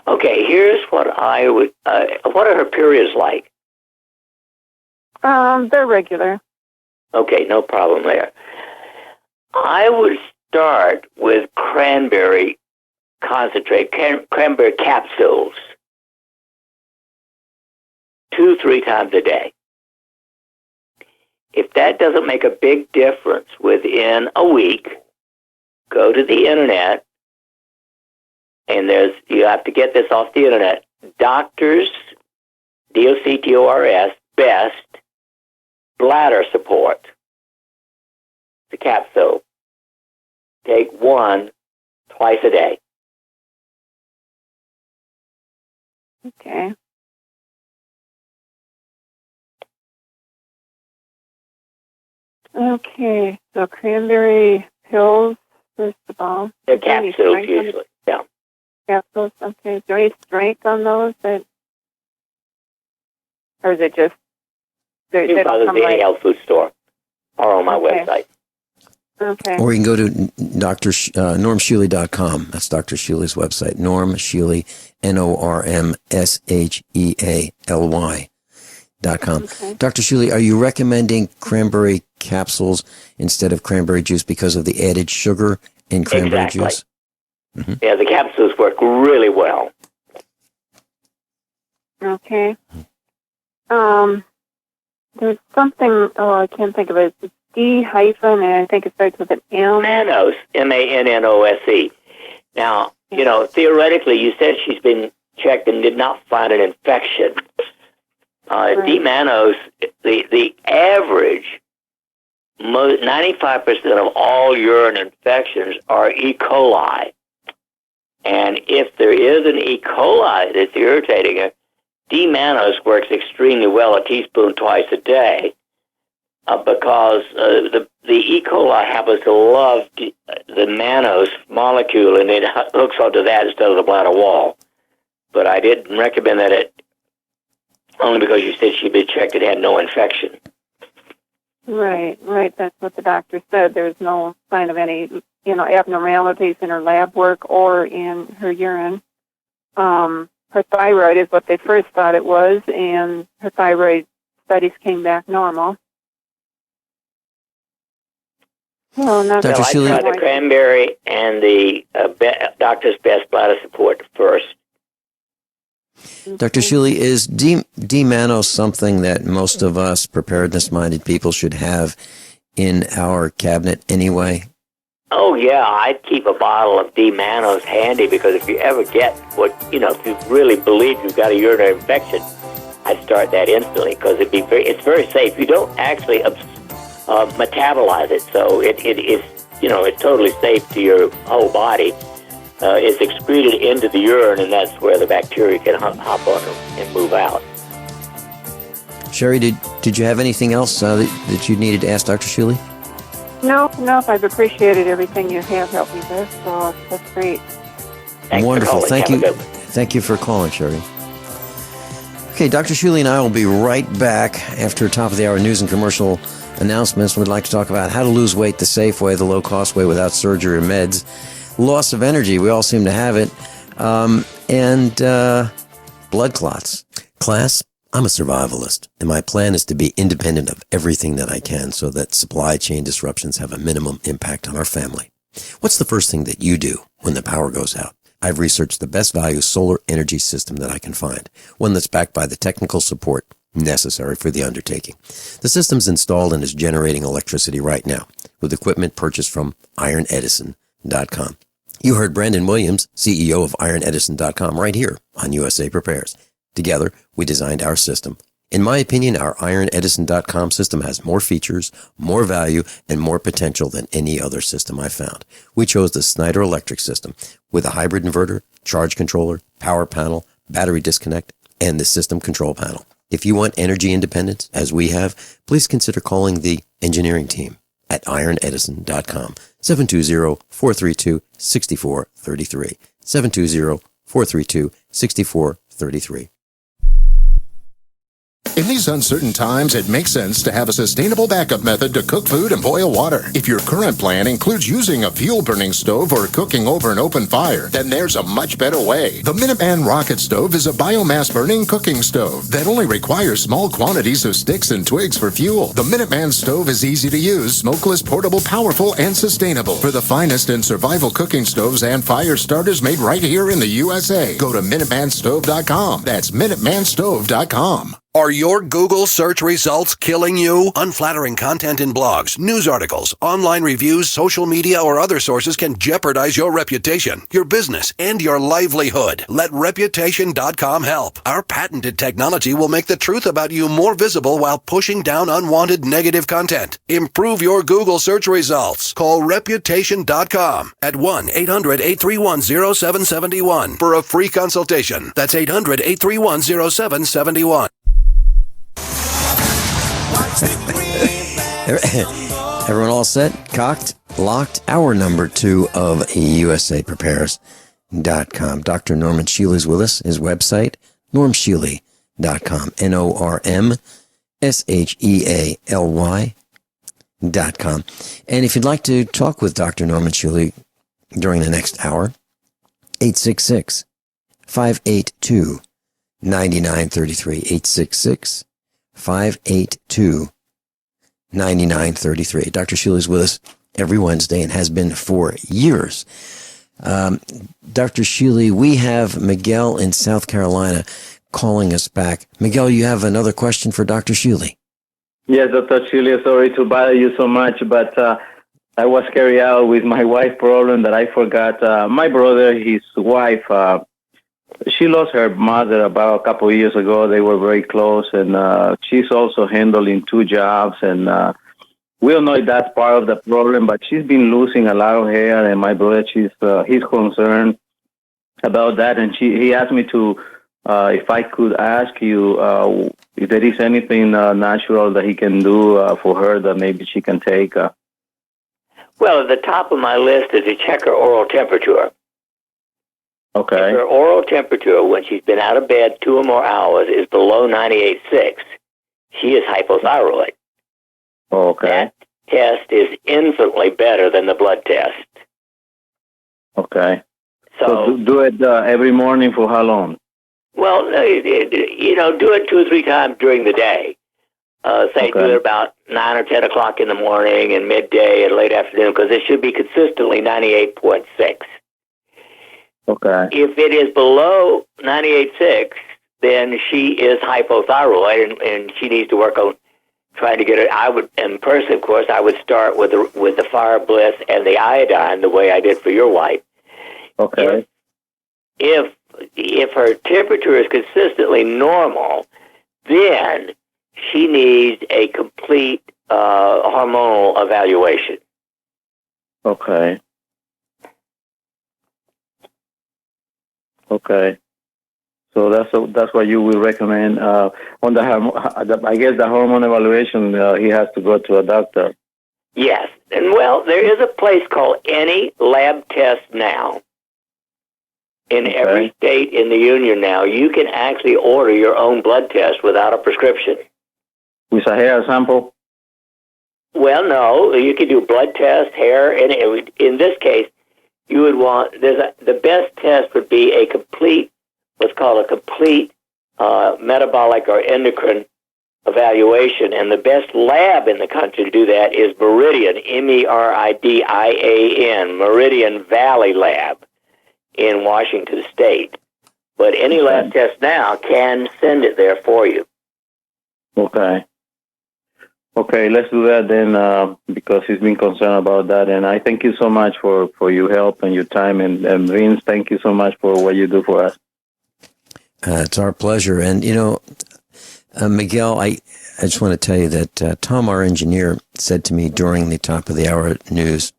Okay, here's what I would. What are her periods like? They're regular. Okay, no problem there. I would start with cranberry concentrate, cranberry capsules, 2-3 times a day. If that doesn't make a big difference within a week, go to the internet, and you have to get this off the internet. Doctors, DOCTORS, best bladder support. The capsule. Take 1 twice a day. Okay. Okay, so cranberry pills, first of all. They're capsules usually, yeah. Capsules, okay. Is there any strength on those? Or is it just... You can go to the health food store or on my website. Okay. Or you can go to normshealy.com. That's Dr. Shealy's website. Norm Shealy, NORMSHEALY.com. Okay. Dr. Shealy, are you recommending cranberry capsules instead of cranberry juice because of the added sugar in cranberry juice? Mm-hmm. Yeah, the capsules work really well. Okay. There's something, I can't think of it. It's D- and I think it starts with an M. Mannose, MANNOSE. Now, theoretically, you said she's been checked and did not find an infection. Right. D-mannose, the average, 95% of all urine infections are E. coli. And if there is an E. coli that's irritating her, D-mannose works extremely well, a teaspoon twice a day, because the E. coli happens to love the mannose molecule, and it hooks onto that instead of the bladder wall. But I didn't recommend that only because you said she'd been checked and had no infection. Right. That's what the doctor said. There's no sign of any, abnormalities in her lab work or in her urine. Her thyroid is what they first thought it was, and her thyroid studies came back normal. I tried the cranberry and the Doctor's Best bladder support first. Dr. Shealy, is D-mannose something that most of us preparedness-minded people should have in our cabinet anyway? Oh, yeah, I'd keep a bottle of D-mannose handy, because if you ever get if you really believe you've got a urinary infection, I'd start that instantly because it's very safe. You don't actually metabolize it, so it is, it's totally safe to your whole body. It's excreted into the urine, and that's where the bacteria can hop on and move out. Sherry, did you have anything else that you needed to ask Dr. Shealy? No, I've appreciated everything you have helped me with, so that's great. Thanks. Wonderful. Thank you. Thank you for calling, Sherry. Okay, Dr. Shealy and I will be right back after top of the hour news and commercial announcements. We'd like to talk about how to lose weight the safe way, the low-cost way without surgery or meds, loss of energy, we all seem to have it, and blood clots. Class, I'm a survivalist, and my plan is to be independent of everything that I can so that supply chain disruptions have a minimum impact on our family. What's the first thing that you do when the power goes out? I've researched the best value solar energy system that I can find, one that's backed by the technical support necessary for the undertaking. The system's installed and is generating electricity right now with equipment purchased from ironedison.com. You heard Brandon Williams, CEO of ironedison.com, right here on USA Prepares. Together, we designed our system. In my opinion, our ironedison.com system has more features, more value, and more potential than any other system I've found. We chose the Snyder Electric system with a hybrid inverter, charge controller, power panel, battery disconnect, and the system control panel. If you want energy independence, as we have, please consider calling the engineering team at ironedison.com, 720-432-6433, 720-432-6433. In these uncertain times, it makes sense to have a sustainable backup method to cook food and boil water. If your current plan includes using a fuel-burning stove or cooking over an open fire, then there's a much better way. The Minuteman Rocket Stove is a biomass-burning cooking stove that only requires small quantities of sticks and twigs for fuel. The Minuteman Stove is easy to use, smokeless, portable, powerful, and sustainable. For the finest in survival cooking stoves and fire starters made right here in the USA, go to MinutemanStove.com. That's MinutemanStove.com. Are your Google search results killing you? Unflattering content in blogs, news articles, online reviews, social media, or other sources can jeopardize your reputation, your business, and your livelihood. Let Reputation.com help. Our patented technology will make the truth about you more visible while pushing down unwanted negative content. Improve your Google search results. Call Reputation.com at 1-800-831-0771 for a free consultation. That's 800-831-0771. Everyone all set? Cocked? Locked? Hour number 2 of USAPrepares.com. Dr. Norman Shealy's with us. His website, normshealy.com. NORMSHEALY.com. And if you'd like to talk with Dr. Norman Shealy during the next hour, 866-582-9933. 866-582-9933. Dr. Shealy's with us every Wednesday and has been for years. Dr. Shealy, we have Miguel in South Carolina calling us back. Miguel, you have another question for Dr. Shealy? Yes, Dr. Shealy, sorry to bother you so much, but I was carried out with my wife problem that I forgot. My brother, his wife, she lost her mother about a couple of years ago. They were very close, and she's also handling 2 jobs, and we don't know if that's part of the problem, but she's been losing a lot of hair, and my brother, he's concerned about that, and he asked me to, if I could ask you if there is anything natural that he can do for her that maybe she can take. Well, at the top of my list is to check her oral temperature. Okay. If her oral temperature, when she's been out of bed 2 or more hours, is below 98.6, she is hypothyroid. Okay. That test is infinitely better than the blood test. Okay. So do it every morning for how long? Well, do it 2 or 3 times during the day. Say do it about 9 or 10 o'clock in the morning and midday and late afternoon, because it should be consistently 98.6. Okay. If it is below 98.6, then she is hypothyroid, and she needs to work on trying to get it. In person, of course, I would start with the Fire Bliss and the iodine, the way I did for your wife. Okay. If her temperature is consistently normal, then she needs a complete hormonal evaluation. Okay. Okay. So that's what you will recommend on I guess the hormone evaluation. He has to go to a doctor. Yes, and well, there is a place called Any Lab Test Now. In every state in the union now, you can actually order your own blood test without a prescription. With a hair sample? Well, no, you can do blood test, hair, and in this case, you would want the best test would be a complete, what's called a complete metabolic or endocrine evaluation, and the best lab in the country to do that is Meridian, Meridian, Meridian Valley Lab in Washington State. But Any Lab Test Now can send it there for you. Okay. Okay, let's do that then, because he's been concerned about that. And I thank you so much for your help and your time. And Vince, thank you so much for what you do for us. It's our pleasure. And, Miguel, I just want to tell you that Tom, our engineer, said to me during the top of the hour news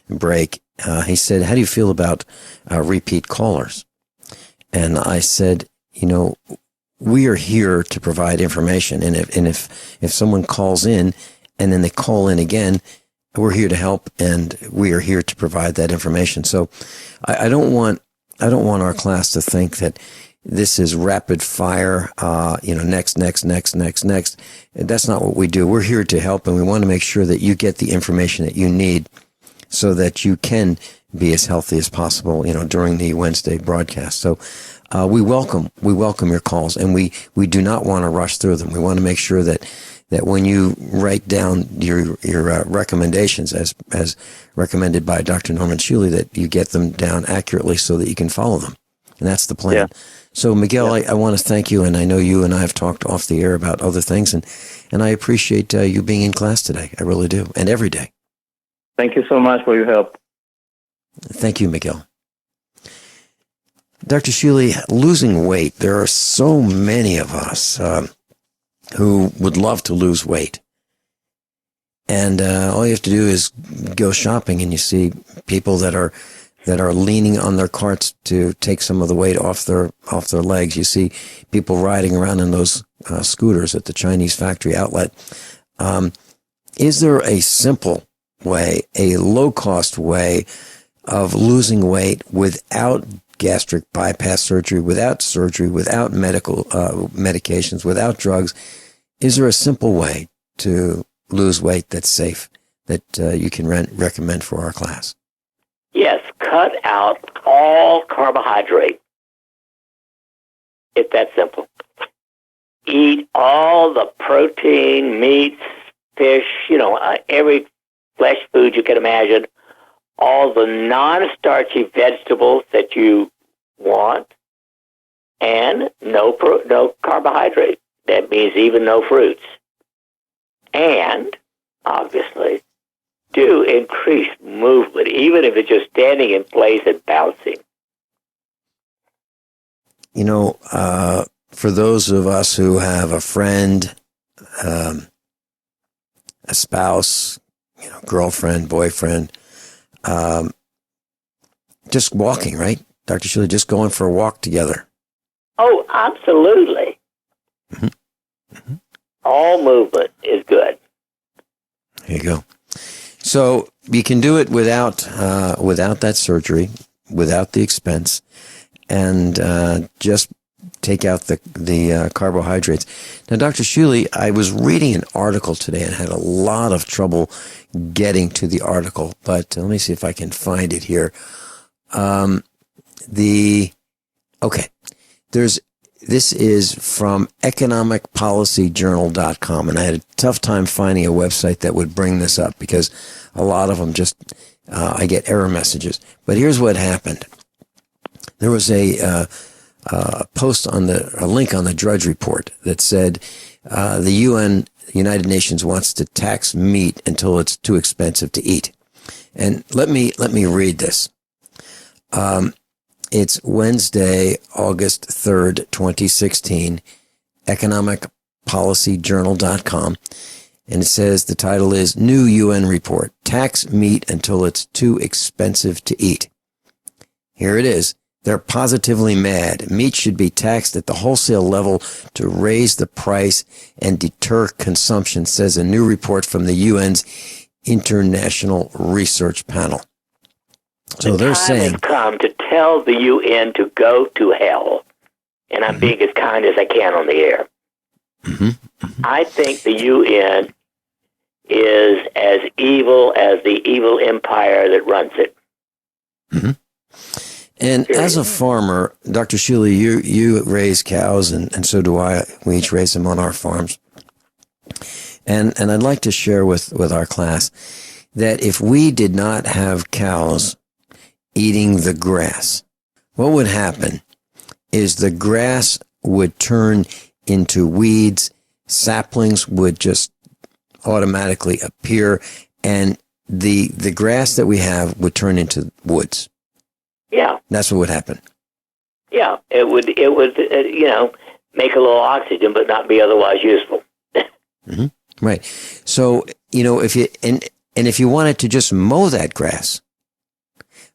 break, he said, how do you feel about repeat callers? And I said, we are here to provide information. And if someone calls in and then they call in again, we're here to help, and we are here to provide that information. So I don't want our class to think that this is rapid fire, next. That's not what we do. We're here to help, and we want to make sure that you get the information that you need so that you can be as healthy as possible, during the Wednesday broadcast. So we welcome your calls, and we do not want to rush through them. We want to make sure that when you write down your recommendations as recommended by Dr. Norman Shealy, that you get them down accurately so that you can follow them. And that's the plan. Yeah. So, Miguel, I want to thank you, and I know you and I have talked off the air about other things, and I appreciate you being in class today. I really do, and every day. Thank you so much for your help. Thank you, Miguel. Dr. Shealy, losing weight, there are so many of us who would love to lose weight. And all you have to do is go shopping, and you see people that are leaning on their carts to take some of the weight off their legs. You see people riding around in those scooters at the Chinese factory outlet. Is there a simple way, a low-cost way of losing weight without gastric bypass surgery, without medical medications, without drugs? Is there a simple way to lose weight that's safe that you can recommend for our class? Yes, cut out all carbohydrate. It's that simple. Eat all the protein, meats, fish, every flesh food you can imagine, all the non-starchy vegetables that you want, and no carbohydrate. That means even no fruits. And, obviously, do increase movement, even if it's just standing in place and bouncing. For those of us who have a friend, a spouse, girlfriend, boyfriend, just walking, right? Dr. Shealy, just going for a walk together. Oh, absolutely. Mm-hmm. Mm-hmm. All movement is good. There you go. So you can do it without that surgery, without the expense, and just take out the carbohydrates. Now, Dr. Shealy, I was reading an article today and had a lot of trouble getting to the article, but let me see if I can find it here. This is from economicpolicyjournal.com, and I had a tough time finding a website that would bring this up because a lot of them I get error messages. But here's what happened. There was a post a link on the Drudge Report that said the United Nations wants to tax meat until it's too expensive to eat. And let me read this. It's Wednesday, August 3rd, 2016, Economic policyjournal.com. And it says the title is New UN Report, Tax Meat Until It's Too Expensive to Eat. Here it is. They're positively mad. Meat should be taxed at the wholesale level to raise the price and deter consumption, says a new report from the UN's International Research Panel. So they're saying... The time has come to tell the UN to go to hell. And I'm being as kind as I can on the air. I think the UN is as evil as the evil empire that runs it. And as a farmer, Dr. Shealy, you raise cows, and so do I. We each raise them on our farms. And I'd like to share with our class that if we did not have cows eating the grass, what would happen is the grass would turn into weeds, saplings would just automatically appear, and the grass that we have would turn into woods. Yeah. That's what would happen. Yeah, it would make a little oxygen, but not be otherwise useful. Right. So, if you, and if you wanted to just mow that grass,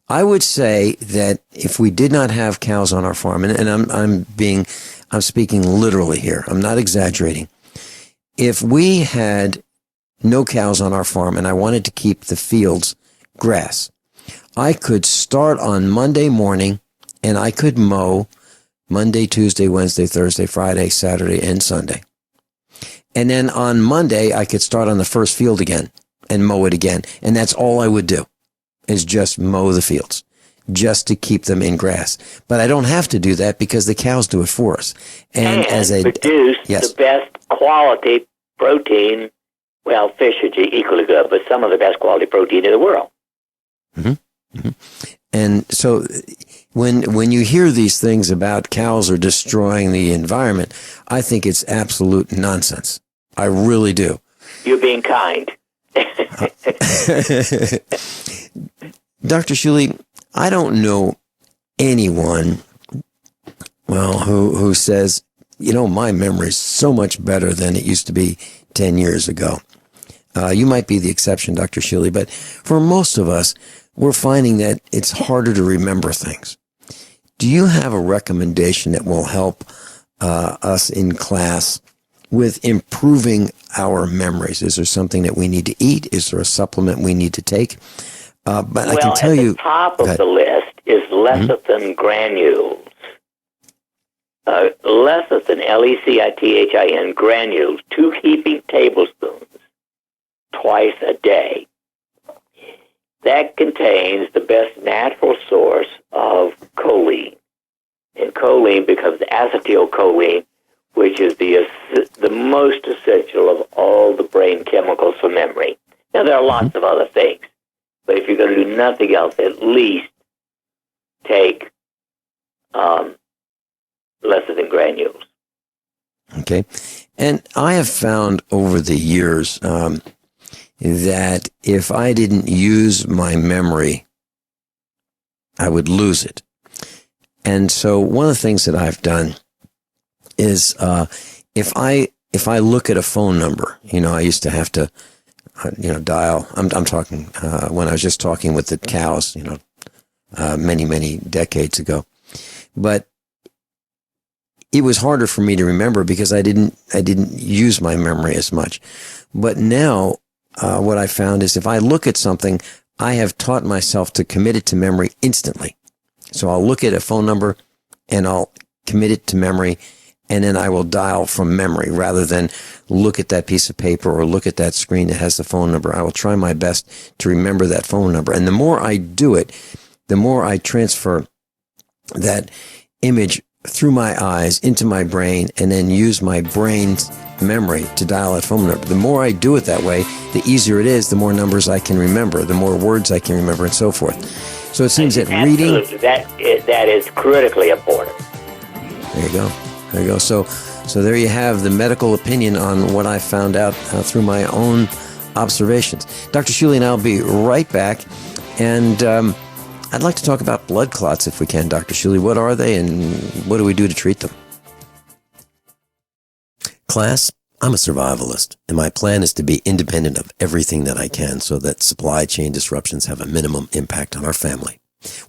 I would say that if we did not have cows on our farm, and I'm speaking literally here, I'm not exaggerating. If we had no cows on our farm and I wanted to keep the fields grass, I could start on Monday morning and I could mow Monday, Tuesday, Wednesday, Thursday, Friday, Saturday, and Sunday. And then on Monday, I could start on the first field again and mow it again. And that's all I would do, is just mow the fields, just to keep them in grass. But I don't have to do that because the cows do it for us. And as a produce the best quality protein. Well, fish are equally good, but some of the best quality protein in the world. And so when you hear these things about cows are destroying the environment, I think it's absolute nonsense. I really do. You're being kind. Dr. Shealy, I don't know anyone, who says, my memory is so much better than it used to be 10 years ago. You might be the exception, Dr. Shealy, but for most of us, we're finding that it's harder to remember things. Do you have a recommendation that will help us in class with improving our memories? Is there something that we need to eat? Is there a supplement we need to take? But I can tell you... at the top of the list is lecithin granules. Lecithin, Lecithin granules, 2 heaping tablespoons twice a day. That contains the best natural source of choline. And choline becomes acetylcholine, which is the most essential of all the brain chemicals for memory. Now, there are lots of other things, but if you're going to do nothing else, at least take lecithin granules. Okay. And I have found over the years that if I didn't use my memory, I would lose it. And so one of the things that I've done is if I look at a phone number, I used to have to dial. I'm talking when I was just talking with the cows, many decades ago. But it was harder for me to remember because I didn't use my memory as much. But now what I found is if I look at something, I have taught myself to commit it to memory instantly. So I'll look at a phone number and I'll commit it to memory, and then I will dial from memory rather than look at that piece of paper or look at that screen that has the phone number. I will try my best to remember that phone number. And the more I do it, the more I transfer that image through my eyes into my brain and then use my brain's memory to dial that phone number. The more I do it that way, the easier it is, the more numbers I can remember, the more words I can remember, and so forth. So it seems that reading... That is critically important. There you go. So there you have the medical opinion on what I found out through my own observations. Dr. Shealy and I'll be right back. And I'd like to talk about blood clots if we can, Dr. Shealy. What are they and what do we do to treat them? Class, I'm a survivalist, and my plan is to be independent of everything that I can so that supply chain disruptions have a minimum impact on our family.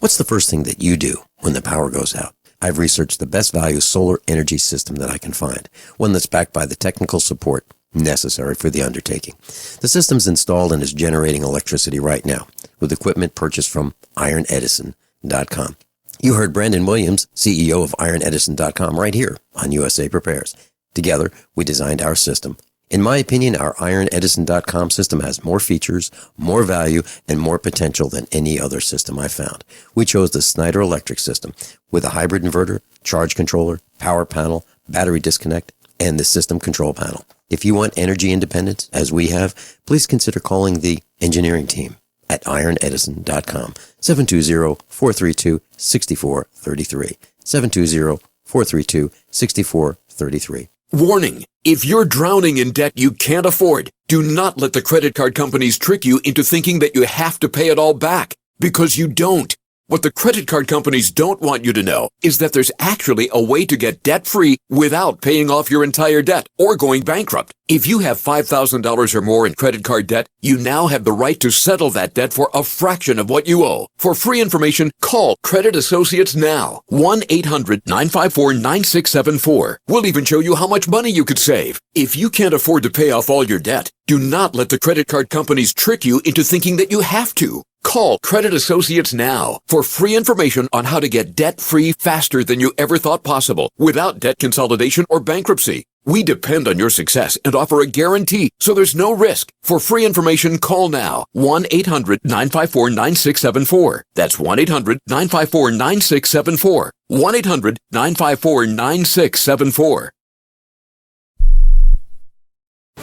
What's the first thing that you do when the power goes out? I've researched the best value solar energy system that I can find, one that's backed by the technical support necessary for the undertaking. The system's installed and is generating electricity right now with equipment purchased from ironedison.com. You heard Brandon Williams, CEO of ironedison.com, right here on USA Prepares. Together, we designed our system. In my opinion, our ironedison.com system has more features, more value, and more potential than any other system I found. We chose the Snyder Electric system with a hybrid inverter, charge controller, power panel, battery disconnect, and the system control panel. If you want energy independence, as we have, please consider calling the engineering team at ironedison.com, 720-432-6433, 720-432-6433. Warning! If you're drowning in debt you can't afford, do not let the credit card companies trick you into thinking that you have to pay it all back, because you don't. What the credit card companies don't want you to know is that there's actually a way to get debt-free without paying off your entire debt or going bankrupt. If you have $5,000 or more in credit card debt, you now have the right to settle that debt for a fraction of what you owe. For free information, call Credit Associates now. 1-800-954-9674. We'll even show you how much money you could save. If you can't afford to pay off all your debt, do not let the credit card companies trick you into thinking that you have to. Call Credit Associates now for free information on how to get debt-free faster than you ever thought possible without debt consolidation or bankruptcy. We depend on your success and offer a guarantee, so there's no risk. For free information, call now. 1-800-954-9674. That's 1-800-954-9674. 1-800-954-9674.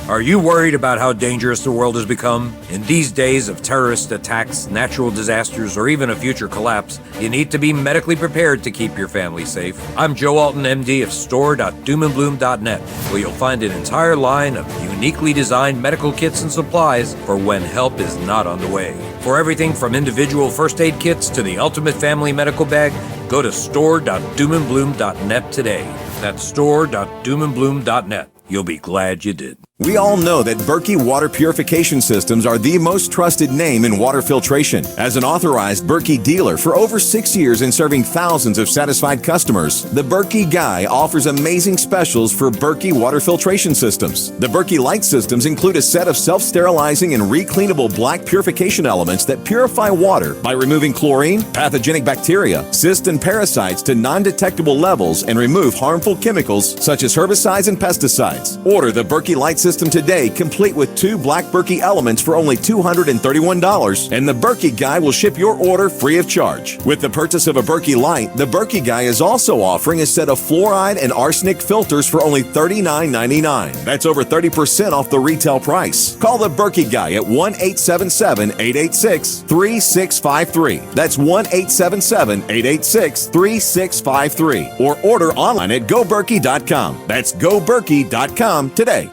Are you worried about how dangerous the world has become? In these days of terrorist attacks, natural disasters, or even a future collapse, you need to be medically prepared to keep your family safe. I'm Joe Alton, MD of store.doomandbloom.net, where you'll find an entire line of uniquely designed medical kits and supplies for when help is not on the way. For everything from individual first aid kits to the ultimate family medical bag, go to store.doomandbloom.net today. That's store.doomandbloom.net. You'll be glad you did. We all know that Berkey Water Purification Systems are the most trusted name in water filtration. As an authorized Berkey dealer for over 6 years and serving thousands of satisfied customers, the Berkey Guy offers amazing specials for Berkey Water Filtration Systems. The Berkey Light Systems include a set of self-sterilizing and recleanable black purification elements that purify water by removing chlorine, pathogenic bacteria, cysts, and parasites to non-detectable levels and remove harmful chemicals such as herbicides and pesticides. Order the Berkey Light System today, complete with 2 black Berkey elements for only $231, and the Berkey Guy will ship your order free of charge. With the purchase of a Berkey Light, the Berkey Guy is also offering a set of fluoride and arsenic filters for only $39.99. That's over 30% off the retail price. Call the Berkey Guy at 1-877-886-3653. That's 1-877-886-3653. Or order online at goberkey.com. That's goberkey.com today.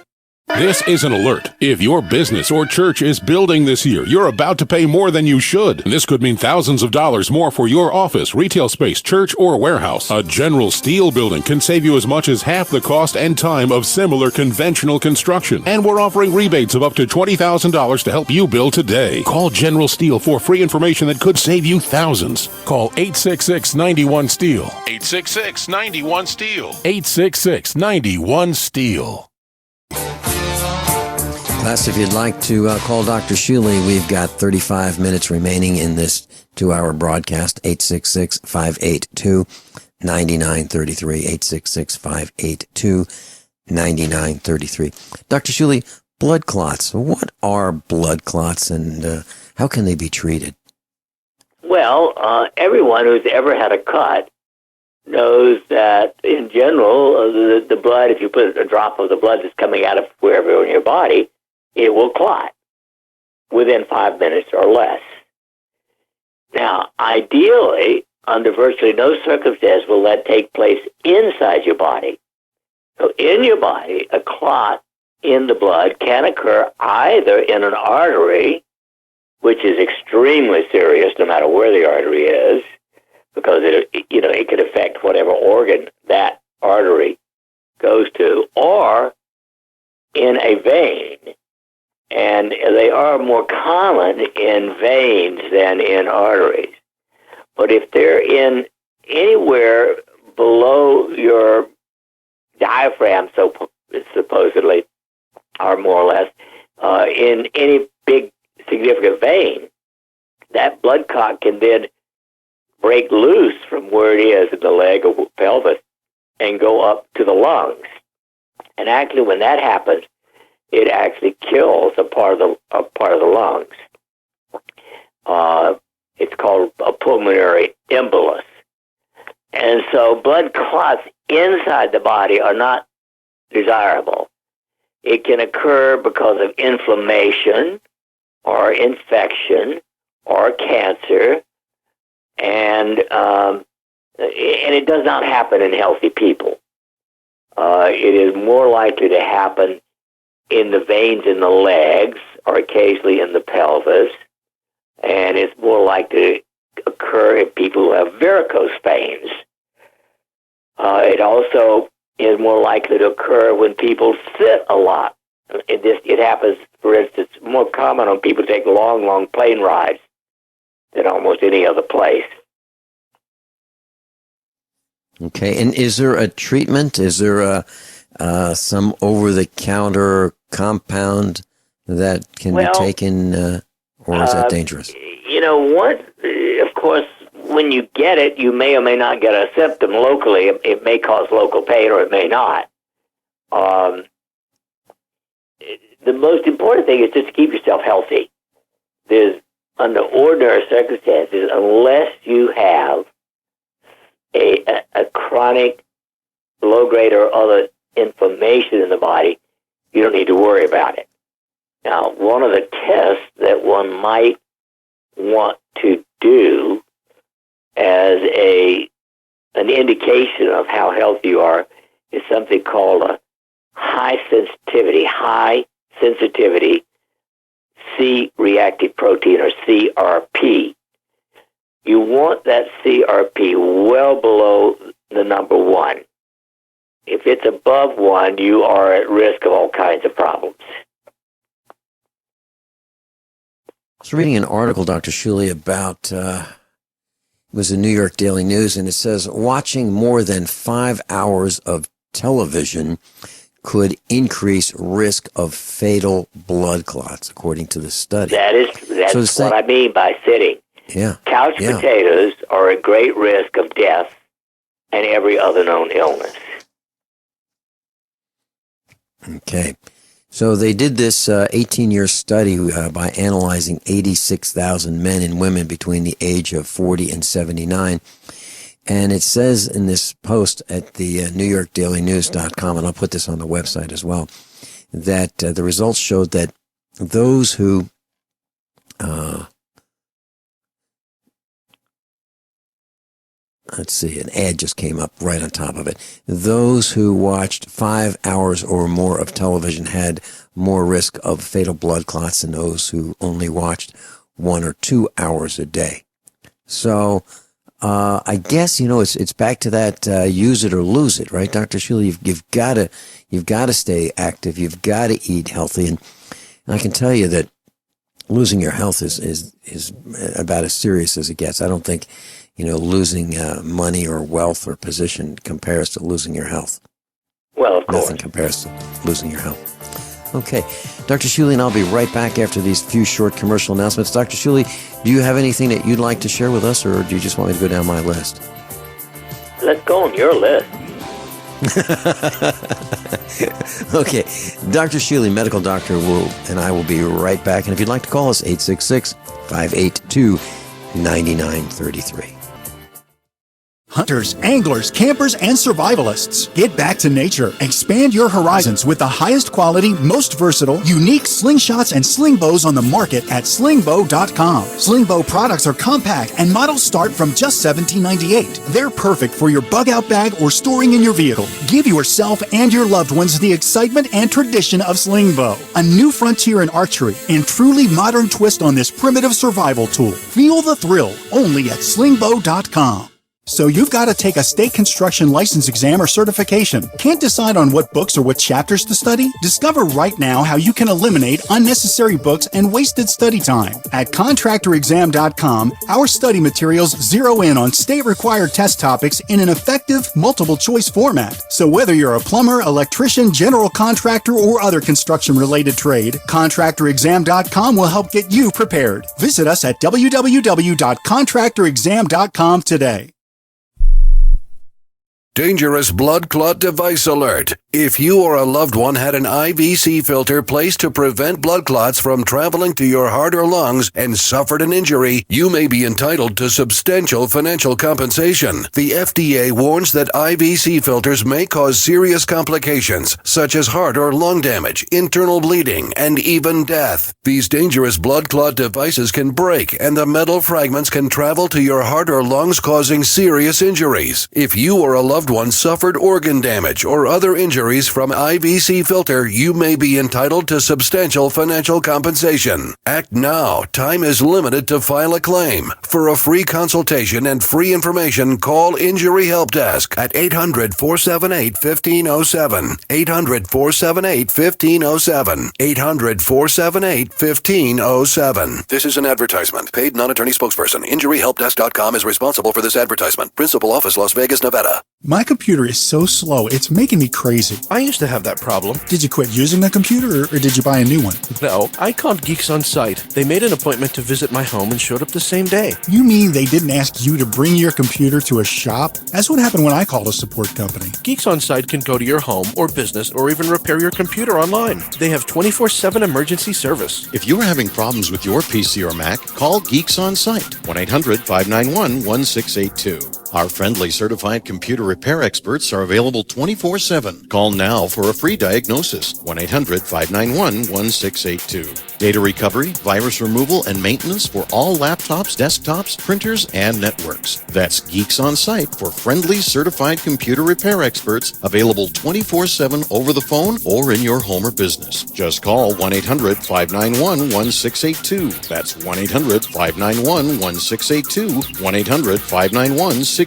This is an alert. If your business or church is building this year, you're about to pay more than you should. This could mean thousands of dollars more for your office, retail space, church, or warehouse. A General Steel building can save you as much as half the cost and time of similar conventional construction. And we're offering rebates of up to $20,000 to help you build today. Call General Steel for free information that could save you thousands. Call 866-91-STEEL. 866-91-STEEL. 866-91-STEEL. Class, if you'd like to call Dr. Shealy, we've got 35 minutes remaining in this 2-hour broadcast. 866-582-9933. 866-582-9933. Dr. Shealy, blood clots. What are blood clots, and how can they be treated? Well, everyone who's ever had a cut knows that, in general, the blood, if you put a drop of the blood that's coming out of wherever in your body, it will clot within 5 minutes or less. Now, ideally, under virtually no circumstance will that take place inside your body. So in your body, a clot in the blood can occur either in an artery, which is extremely serious no matter where the artery is, because it, it could affect whatever organ that artery goes to, or in a vein, and they are more common in veins than in arteries. But if they're in anywhere below your diaphragm, so supposedly, or more or less, in any big significant vein, that blood clot can then break loose from where it is in the leg or pelvis and go up to the lungs. And actually, when that happens, it actually kills a part of the lungs. It's called a pulmonary embolus. And so blood clots inside the body are not desirable. It can occur because of inflammation or infection or cancer, and it does not happen in healthy people. It is more likely to happen in the veins in the legs or occasionally in the pelvis, and it's more likely to occur in people who have varicose veins. It also is more likely to occur when people sit a lot. It happens, for instance, more common on people who take long plane rides than almost any other place. Okay, and is there a treatment? Is there some over-the-counter compound that can be taken, or is that dangerous? Of course, when you get it, you may or may not get a symptom locally. It may cause local pain or it may not. The most important thing is just to keep yourself healthy. Under ordinary circumstances, unless you have a chronic low-grade or other inflammation in the body, you don't need to worry about it. Now, one of the tests that one might want to do as an indication of how healthy you are is something called a high sensitivity C-reactive protein, or CRP. You want that CRP well below the number 1. If it's above 1, you are at risk of all kinds of problems. I was reading an article, Dr. Shealy, about, it was the New York Daily News, and it says, watching more than 5 hours of television could increase risk of fatal blood clots, according to the study. That's what I mean by sitting. Yeah. Couch potatoes are at great risk of death and every other known illness. Okay. So they did this 18-year study by analyzing 86,000 men and women between the age of 40 and 79. And it says in this post at the NewYorkDailyNews.com, and I'll put this on the website as well, that the results showed that those who let's see, an ad just came up right on top of it. Those who watched 5 hours or more of television had more risk of fatal blood clots than those who only watched 1 or 2 hours a day. So I guess, it's back to that use it or lose it, right, Dr. Shealy? You've got to stay active. You've got to eat healthy. And I can tell you that losing your health is about as serious as it gets. I don't think, losing money or wealth or position compares to losing your health. Well, of course. Nothing compares to losing your health. Okay. Dr. Shealy and I'll be right back after these few short commercial announcements. Dr. Shealy, do you have anything that you'd like to share with us, or do you just want me to go down my list? Let's go on your list. Okay. Dr. Shealy, medical doctor, and I will be right back. And if you'd like to call us, 866-582-9933. Hunters, anglers, campers, and survivalists. Get back to nature. Expand your horizons with the highest quality, most versatile, unique slingshots and sling bows on the market at slingbow.com. Slingbow products are compact and models start from just $17.98. They're perfect for your bug-out bag or storing in your vehicle. Give yourself and your loved ones the excitement and tradition of Slingbow. A new frontier in archery and truly modern twist on this primitive survival tool. Feel the thrill only at slingbow.com. So you've got to take a state construction license exam or certification. Can't decide on what books or what chapters to study? Discover right now how you can eliminate unnecessary books and wasted study time. At contractorexam.com, our study materials zero in on state-required test topics in an effective, multiple-choice format. So whether you're a plumber, electrician, general contractor, or other construction-related trade, contractorexam.com will help get you prepared. Visit us at www.contractorexam.com today. Dangerous blood clot device alert. If you or a loved one had an IVC filter placed to prevent blood clots from traveling to your heart or lungs and suffered an injury, you may be entitled to substantial financial compensation. The FDA warns that IVC filters may cause serious complications, such as heart or lung damage, internal bleeding, and even death. These dangerous blood clot devices can break, and the metal fragments can travel to your heart or lungs, causing serious injuries. If you or a loved one suffered organ damage or other injuries from IVC filter, you may be entitled to substantial financial compensation. Act now. Time is limited to file a claim. For a free consultation and free information, call Injury Help Desk at 800-478-1507. 800-478-1507. 800-478-1507. This is an advertisement. Paid non-attorney spokesperson. InjuryHelpDesk.com is responsible for this advertisement. Principal office, Las Vegas, Nevada. My computer is so slow, it's making me crazy. I used to have that problem. Did you quit using the computer, or did you buy a new one? No, I called Geeks On Site. They made an appointment to visit my home and showed up the same day. You mean they didn't ask you to bring your computer to a shop? That's what happened when I called a support company. Geeks On Site can go to your home or business or even repair your computer online. They have 24/7 emergency service. If you're having problems with your PC or Mac, call Geeks On Site, 1-800-591-1682. Our friendly certified computer repair experts are available 24/7. Call now for a free diagnosis, 1-800-591-1682. Data recovery, virus removal, and maintenance for all laptops, desktops, printers, and networks. That's Geeks On Site for friendly certified computer repair experts, available 24/7 over the phone or in your home or business. Just call 1-800-591-1682. That's 1-800-591-1682. 1-800-591-1682.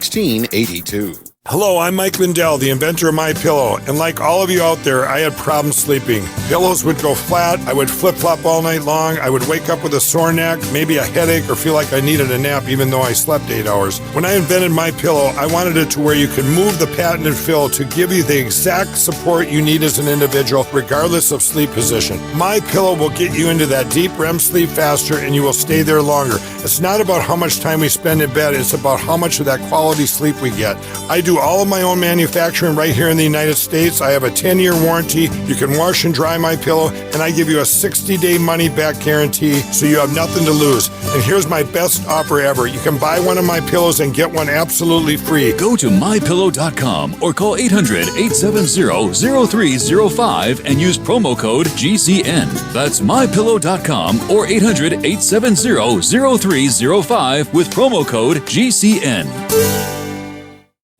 Hello, I'm Mike Lindell, the inventor of MyPillow, and like all of you out there, I had problems sleeping. Pillows would go flat, I would flip-flop all night long, I would wake up with a sore neck, maybe a headache, or feel like I needed a nap even though I slept 8 hours. When I invented MyPillow, I wanted it to where you could move the patented fill to give you the exact support you need as an individual, regardless of sleep position. MyPillow will get you into that deep REM sleep faster, and you will stay there longer. It's not about how much time we spend in bed, it's about how much of that quality sleep we get. I do all of my own manufacturing right here in the United States. I have a 10-year warranty. You can wash and dry my pillow, and I give you a 60-day money-back guarantee, so you have nothing to lose. And here's my best offer ever. You can buy one of my pillows and get one absolutely free. Go to mypillow.com or call 800-870-0305 and use promo code GCN. That's mypillow.com or 800-870-0305 with promo code GCN.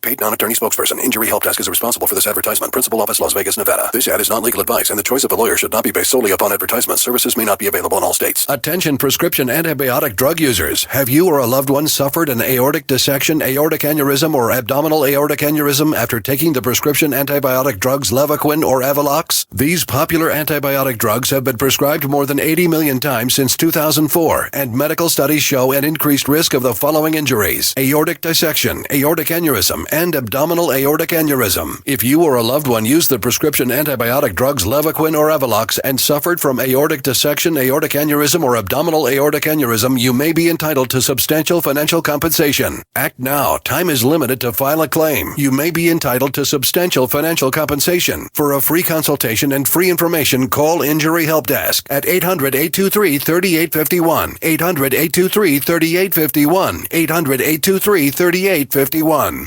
Paid non-attorney spokesperson. Injury Help Desk is responsible for this advertisement. Principal office, Las Vegas, Nevada. This ad is not legal advice, and the choice of a lawyer should not be based solely upon advertisements. Services may not be available in all states. Attention prescription antibiotic drug users. Have you or a loved one suffered an aortic dissection, aortic aneurysm, or abdominal aortic aneurysm after taking the prescription antibiotic drugs Levaquin or Avelox? These popular antibiotic drugs have been prescribed more than 80 million times since 2004, and medical studies show an increased risk of the following injuries: aortic dissection, aortic aneurysm, and abdominal aortic aneurysm. If you or a loved one used the prescription antibiotic drugs Levaquin or Avelox and suffered from aortic dissection, aortic aneurysm, or abdominal aortic aneurysm, you may be entitled to substantial financial compensation. Act now. Time is limited to file a claim. You may be entitled to substantial financial compensation. For a free consultation and free information, call Injury Help Desk at 800-823-3851. 800-823-3851. 800-823-3851.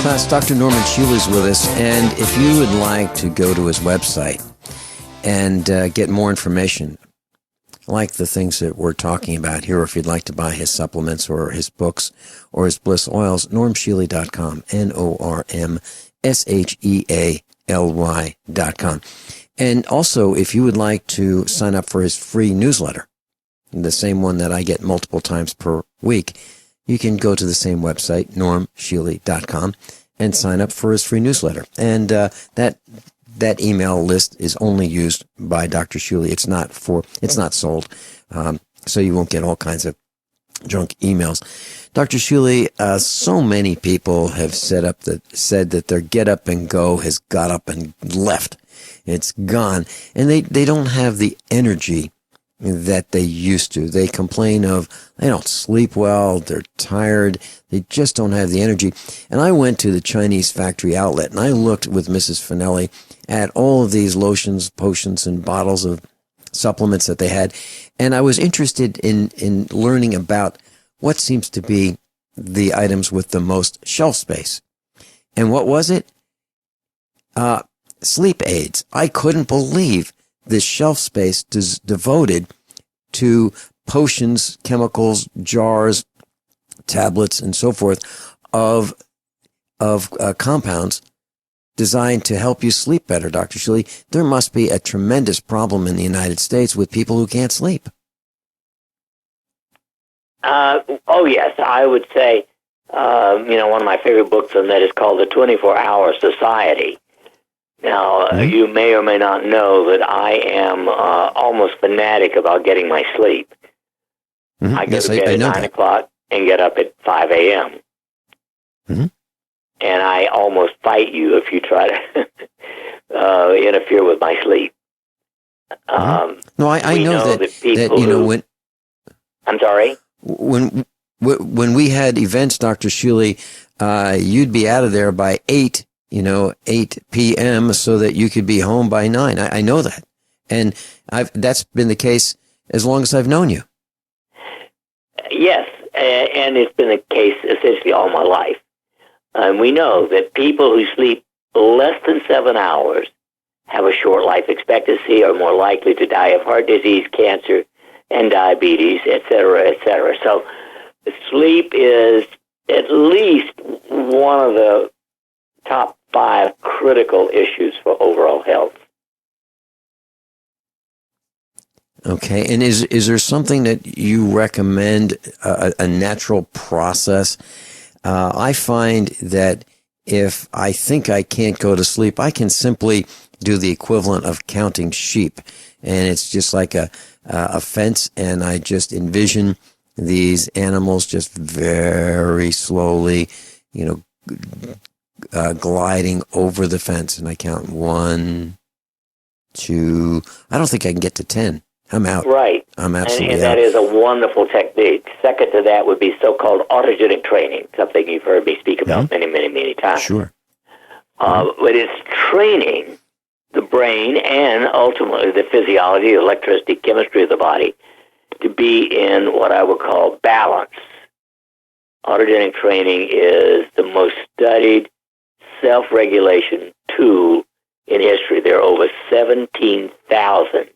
Class, Dr. Norman Shealy is with us, and if you would like to go to his website and get more information, like the things that we're talking about here, or if you'd like to buy his supplements or his books or his bliss oils, normshealy.com, NORMSHEALY.com. And also, if you would like to sign up for his free newsletter, the same one that I get multiple times per week, you can go to the same website, normshealy.com, and sign up for his free newsletter. And that email list is only used by Dr. Shealy. It's not sold, so you won't get all kinds of junk emails. Dr. Shealy, so many people have said that their get up and go has got up and left. It's gone, and they don't have the energy that they used to. They complain of they don't sleep well, they're tired, they just don't have the energy. And I went to the Chinese factory outlet and I looked with Mrs. Finelli at all of these lotions, potions, and bottles of supplements that they had, and I was interested in learning about what seems to be the items with the most shelf space. And what was it? Sleep aids. I couldn't believe the shelf space devoted to potions, chemicals, jars, tablets, and so forth of compounds designed to help you sleep better, Dr. Shealy. There must be a tremendous problem in the United States with people who can't sleep. Oh, yes. I would say, one of my favorite books on that is called The 24-Hour Society. Now, you may or may not know that I am almost fanatic about getting my sleep. I go to bed at 9 o'clock and get up at 5 a.m. And I almost fight you if you try to interfere with my sleep. No, I know that when... I'm sorry? When we had events, Dr. Shealy, you'd be out of there by 8 p.m. so that you could be home by 9. I know that. And that's been the case as long as I've known you. Yes, and it's been the case essentially all my life. And we know that people who sleep less than 7 hours have a short life expectancy, are more likely to die of heart disease, cancer, and diabetes, et cetera, et cetera. So sleep is at least one of the top 5 critical issues for overall health. Okay, and is there something that you recommend, a natural process? I find that if I think I can't go to sleep, I can simply do the equivalent of counting sheep, and it's just like a fence, and I just envision these animals just very slowly, gliding over the fence, and I count 1, 2. I don't think I can get to 10. I'm out. Right. I'm absolutely and out. that is a wonderful technique. Second to that would be so-called autogenic training, something you've heard me speak about many, many, many times. Sure. But it's training the brain and ultimately the physiology, electricity, chemistry of the body to be in what I would call balance. Autogenic training is the most studied self-regulation tool in history. There are over 17,000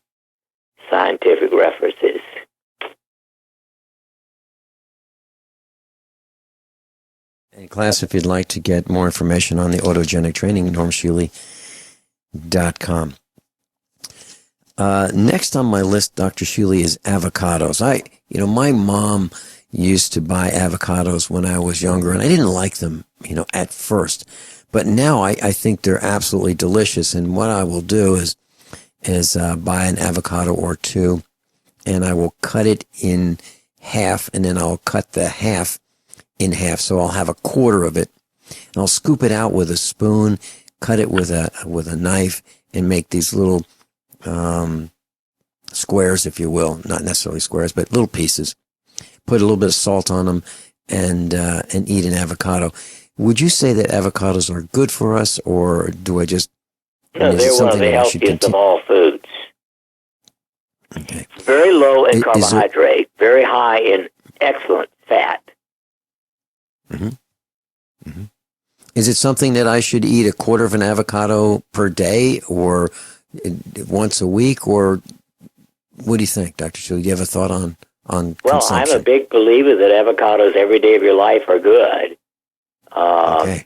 scientific references. And class, if you'd like to get more information on the autogenic training, normshealy.com. Next on my list, Dr. Shealy, is avocados. My mom used to buy avocados when I was younger, and I didn't like them, at first. But now I think they're absolutely delicious, and what I will do is buy an avocado or two, and I will cut it in half, and then I'll cut the half in half, so I'll have a quarter of it, and I'll scoop it out with a spoon, cut it with a knife, and make these little squares, if you will, not necessarily squares, but little pieces. Put a little bit of salt on them, and eat an avocado. Would you say that avocados are good for us, or do I just... No, they're one of the healthiest of all foods. Okay. Very low in carbohydrate, very high in excellent fat. Is it something that I should eat a quarter of an avocado per day, or once a week, or what do you think, Dr. Shealy? Do you have a thought on consumption? I'm a big believer that avocados every day of your life are good. Okay.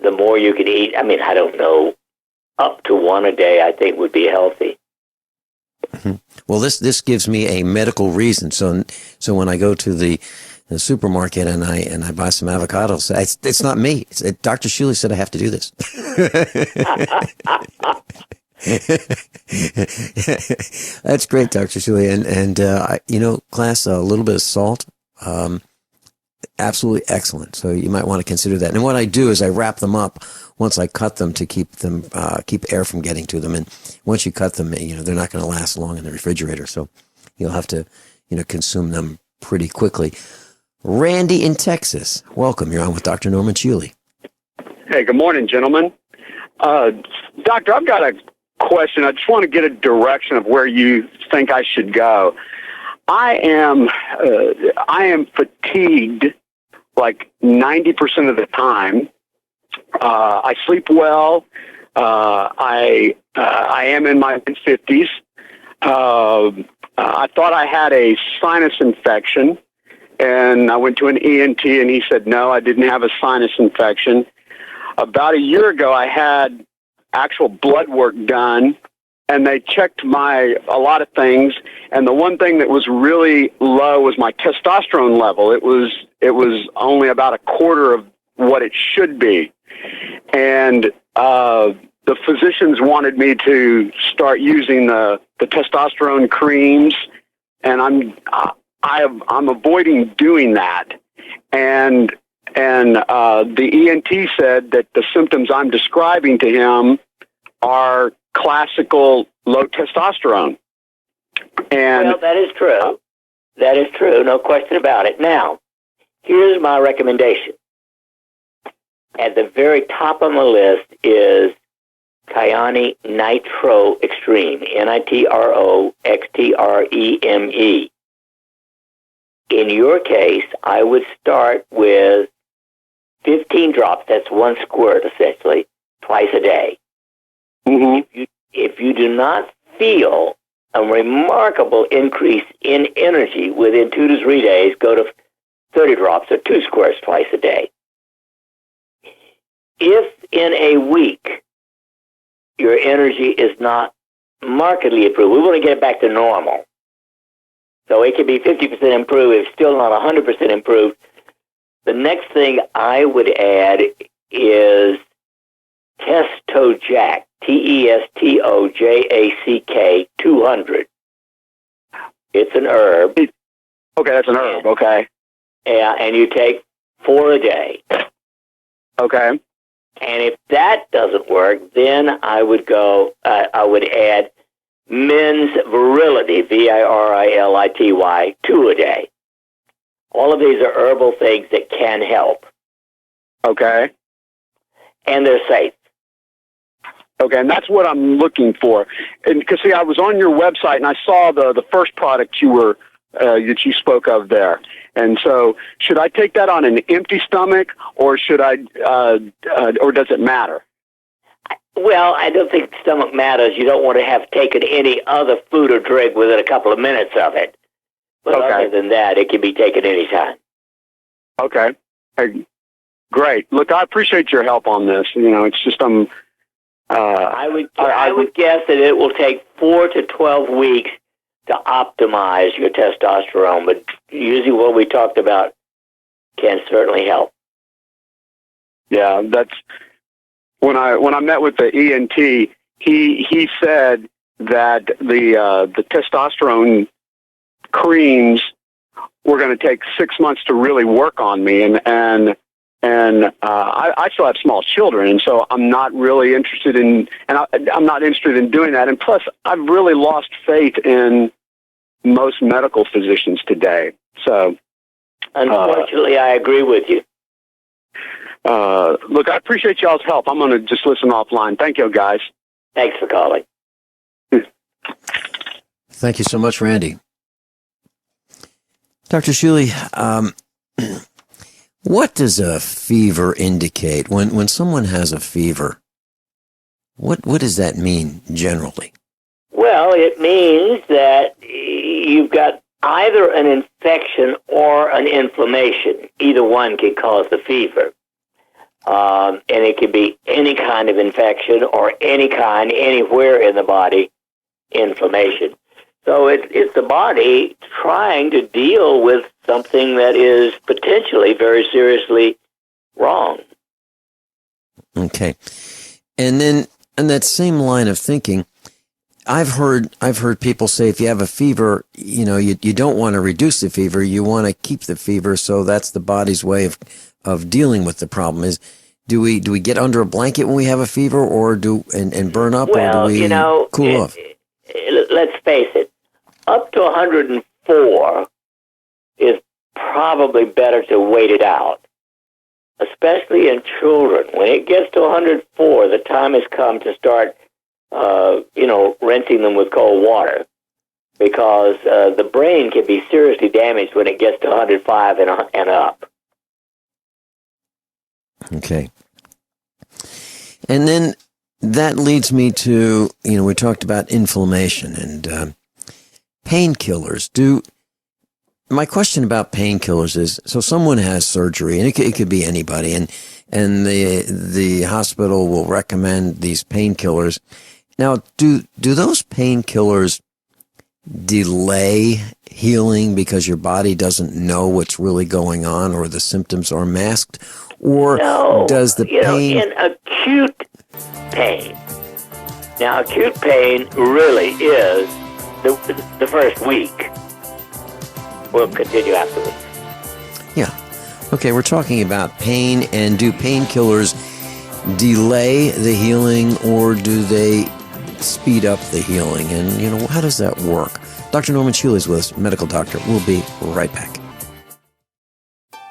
The more you can eat, I don't know, up to one a day I think would be healthy. Well, this gives me a medical reason. So when I go to the supermarket and I buy some avocados, it's not me. Dr. Shealy said I have to do this. That's great, Dr. Shealy. And class, a little bit of salt, absolutely excellent. So you might want to consider that. And what I do is I wrap them up once I cut them to keep air from getting to them. And once you cut them, they're not going to last long in the refrigerator. So you'll have to, consume them pretty quickly. Randy in Texas, welcome. You're on with Dr. Norman Shealy. Hey, good morning, gentlemen. Doctor, I've got a question. I just want to get a direction of where you think I should go. I am fatigued like 90% of the time. I sleep well. I am in my mid-50s. I thought I had a sinus infection, and I went to an ENT, and he said, no, I didn't have a sinus infection. About a year ago, I had actual blood work done, and they checked a lot of things, and the one thing that was really low was my testosterone level. It was only about a quarter of what it should be. And the physicians wanted me to start using the testosterone creams, and I'm avoiding doing that. And the ENT said that the symptoms I'm describing to him are classical low testosterone. And well, that is true. That is true. No question about it. Now, here's my recommendation. At the very top of my list is Kyani Nitro Extreme, NITROXTREME. In your case, I would start with 15 drops, that's one squirt essentially, twice a day. Mm-hmm. If you do not feel a remarkable increase in energy within 2 to 3 days, go to 30 drops or 2 squirts twice a day. If in a week your energy is not markedly improved, we want to get back to normal. So it can be 50% improved, if still not 100% improved. The next thing I would add is Testojack, TESTOJACK 200. It's an herb. Okay, that's an herb, okay. Yeah, and you take 4 a day. Okay. And if that doesn't work, then I would add Men's Virility, VIRILITY, 2 a day. All of these are herbal things that can help. Okay. And they're safe. Okay, and that's what I'm looking for. And because see, I was on your website and I saw the first product that you spoke of there. And so, should I take that on an empty stomach, or should I, or does it matter? Well, I don't think stomach matters. You don't want to have taken any other food or drink within a couple of minutes of it. But other than that, it can be taken anytime. Okay. Hey, great. Look, I appreciate your help on this. It's just I would guess that it will take 4 to 12 weeks to optimize your testosterone, but usually what we talked about can certainly help. Yeah, that's when I met with the ENT, he said that the testosterone creams were going to take 6 months to really work on me, and I still have small children, and so I'm not really interested in, I'm not interested in doing that. And plus, I've really lost faith in most medical physicians today. So, unfortunately, I agree with you. Look, I appreciate y'all's help. I'm going to just listen offline. Thank you, guys. Thanks for calling. Thank you so much, Randy. Dr. Shealy, what does a fever indicate? When someone has a fever, what does that mean generally? Well, it means that you've got either an infection or an inflammation. Either one can cause the fever. And it can be any kind of infection or any kind, anywhere in the body, inflammation. So it's the body trying to deal with something that is potentially very seriously wrong. Okay. And then in that same line of thinking, I've heard people say if you have a fever, you don't want to reduce the fever, you want to keep the fever, so that's the body's way of dealing with the problem. Do we get under a blanket when we have a fever, or and burn up, or do we cool off? Let's face it, up to 104 is probably better to wait it out, especially in children. When it gets to 104, the time has come to start, rinsing them with cold water, because the brain can be seriously damaged when it gets to 105 and up. Okay. And then that leads me to, we talked about inflammation and painkillers. My question about painkillers is, so someone has surgery, and it could be anybody, and the hospital will recommend these painkillers. Now, do those painkillers delay healing because your body doesn't know what's really going on, or the symptoms are masked? Or does the pain... in acute pain. Now, acute pain really is the first week. We'll continue afterwards. Yeah. Okay, we're talking about pain, and do painkillers delay the healing, or do they speed up the healing? And, how does that work? Dr. Norman Shealy is with us, medical doctor. We'll be right back.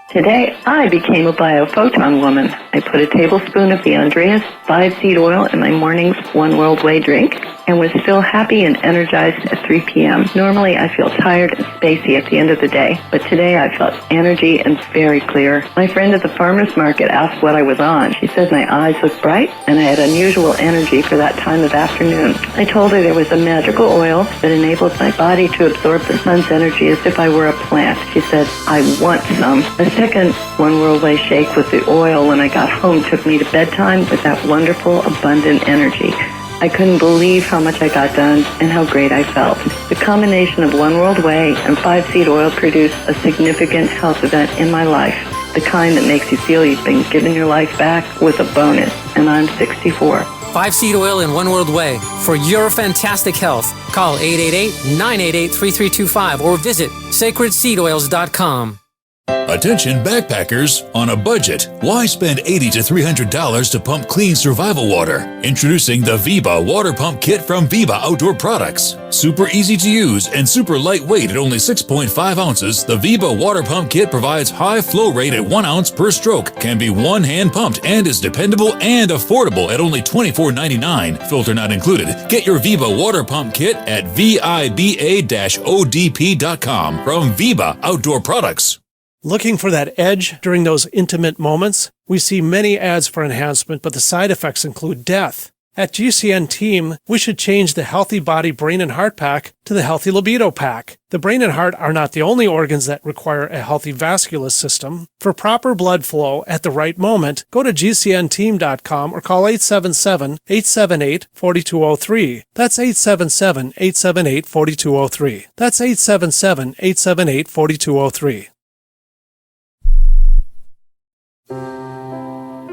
Today, I became a biophoton woman. I put a tablespoon of the Andreas 5-seed oil in my morning's One World Way drink and was still happy and energized at 3 p.m. Normally, I feel tired and spacey at the end of the day, but today I felt energy and very clear. My friend at the farmer's market asked what I was on. She said my eyes looked bright and I had unusual energy for that time of afternoon. I told her there was a magical oil that enabled my body to absorb the sun's energy as if I were a plant. She said, I want some. A second One World Way shake with the oil when I got home took me to bedtime with that wonderful, abundant energy. I couldn't believe how much I got done and how great I felt. The combination of One World Way and 5-seed oil produced a significant health event in my life, the kind that makes you feel you've been given your life back with a bonus, and I'm 64. 5-seed oil and One World Way for your fantastic health. Call 888-988-3325 or visit sacredseedoils.com. Attention backpackers on a budget. Why spend $80 to $300 to pump clean survival water? Introducing the Viba Water Pump Kit from Viba Outdoor Products. Super easy to use and super lightweight at only 6.5 ounces, the Viba Water Pump Kit provides high flow rate at 1 ounce per stroke, can be one-hand pumped, and is dependable and affordable at only $24.99. Filter not included. Get your Viba Water Pump Kit at viba-odp.com from Viba Outdoor Products. Looking for that edge during those intimate moments? We see many ads for enhancement, but the side effects include death. At GCN Team, we should change the Healthy Body Brain and Heart Pack to the Healthy Libido Pack. The brain and heart are not the only organs that require a healthy vascular system. For proper blood flow at the right moment, go to GCNteam.com or call 877-878-4203. That's 877-878-4203. That's 877-878-4203.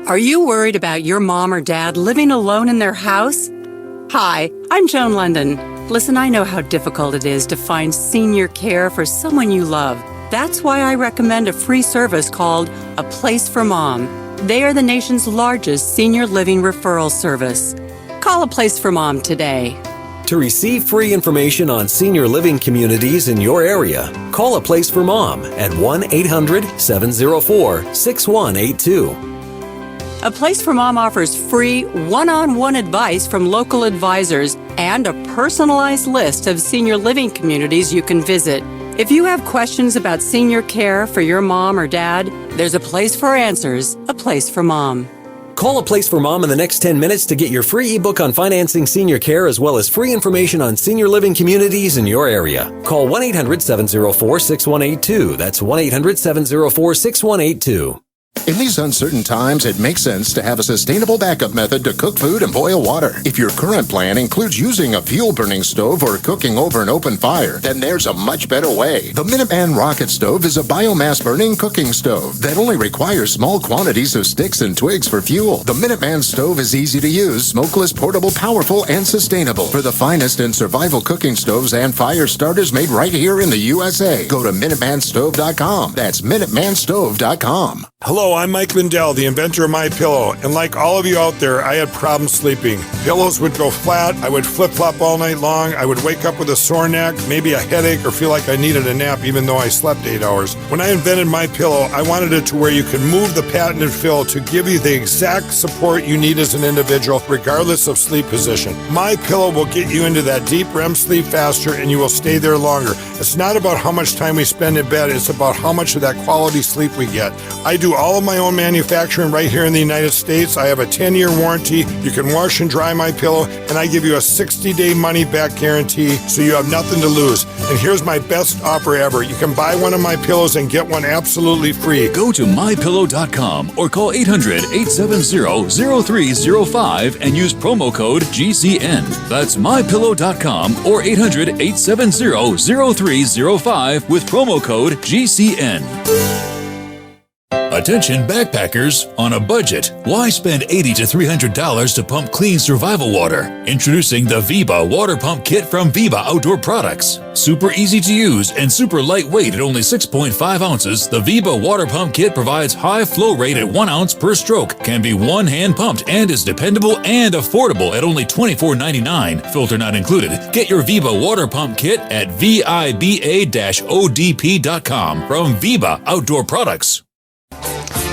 Are you worried about your mom or dad living alone in their house? Hi, I'm Joan London. Listen, I know how difficult it is to find senior care for someone you love. That's why I recommend a free service called A Place for Mom. They are the nation's largest senior living referral service. Call A Place for Mom today. To receive free information on senior living communities in your area, call A Place for Mom at 1-800-704-6182. A Place for Mom offers free one-on-one advice from local advisors and a personalized list of senior living communities you can visit. If you have questions about senior care for your mom or dad, there's a place for answers, A Place for Mom. Call A Place for Mom in the next 10 minutes to get your free ebook on financing senior care as well as free information on senior living communities in your area. Call 1-800-704-6182. That's 1-800-704-6182. In these uncertain times, it makes sense to have a sustainable backup method to cook food and boil water. If your current plan includes using a fuel-burning stove or cooking over an open fire, then there's a much better way. The Minuteman Rocket Stove is a biomass-burning cooking stove that only requires small quantities of sticks and twigs for fuel. The Minuteman stove is easy to use, smokeless, portable, powerful, and sustainable. For the finest in survival cooking stoves and fire starters made right here in the USA, go to MinutemanStove.com. That's MinutemanStove.com. Hello, I'm Mike Lindell, the inventor of MyPillow, and like all of you out there, I had problems sleeping. Pillows would go flat, I would flip-flop all night long, I would wake up with a sore neck, maybe a headache, or feel like I needed a nap even though I slept 8 hours. When I invented MyPillow, I wanted it to where you could move the patented fill to give you the exact support you need as an individual, regardless of sleep position. MyPillow will get you into that deep REM sleep faster, and you will stay there longer. It's not about how much time we spend in bed, it's about how much of that quality sleep we get. I do all of my own manufacturing right here in the United States. I have a 10-year warranty. You can wash and dry my pillow, and I give you a 60-day money-back guarantee, so you have nothing to lose. And here's my best offer ever. You can buy one of my pillows and get one absolutely free. Go to mypillow.com or call 800-870-0305 and use promo code GCN. That's mypillow.com or 800-870-0305 with promo code GCN. Attention backpackers, on a budget, why spend $80 to $300 to pump clean survival water? Introducing the Viba Water Pump Kit from Viba Outdoor Products. Super easy to use and super lightweight at only 6.5 ounces, the Viba Water Pump Kit provides high flow rate at 1 ounce per stroke, can be one-hand pumped, and is dependable and affordable at only $24.99, filter not included. Get your Viba Water Pump Kit at viba-odp.com from Viba Outdoor Products.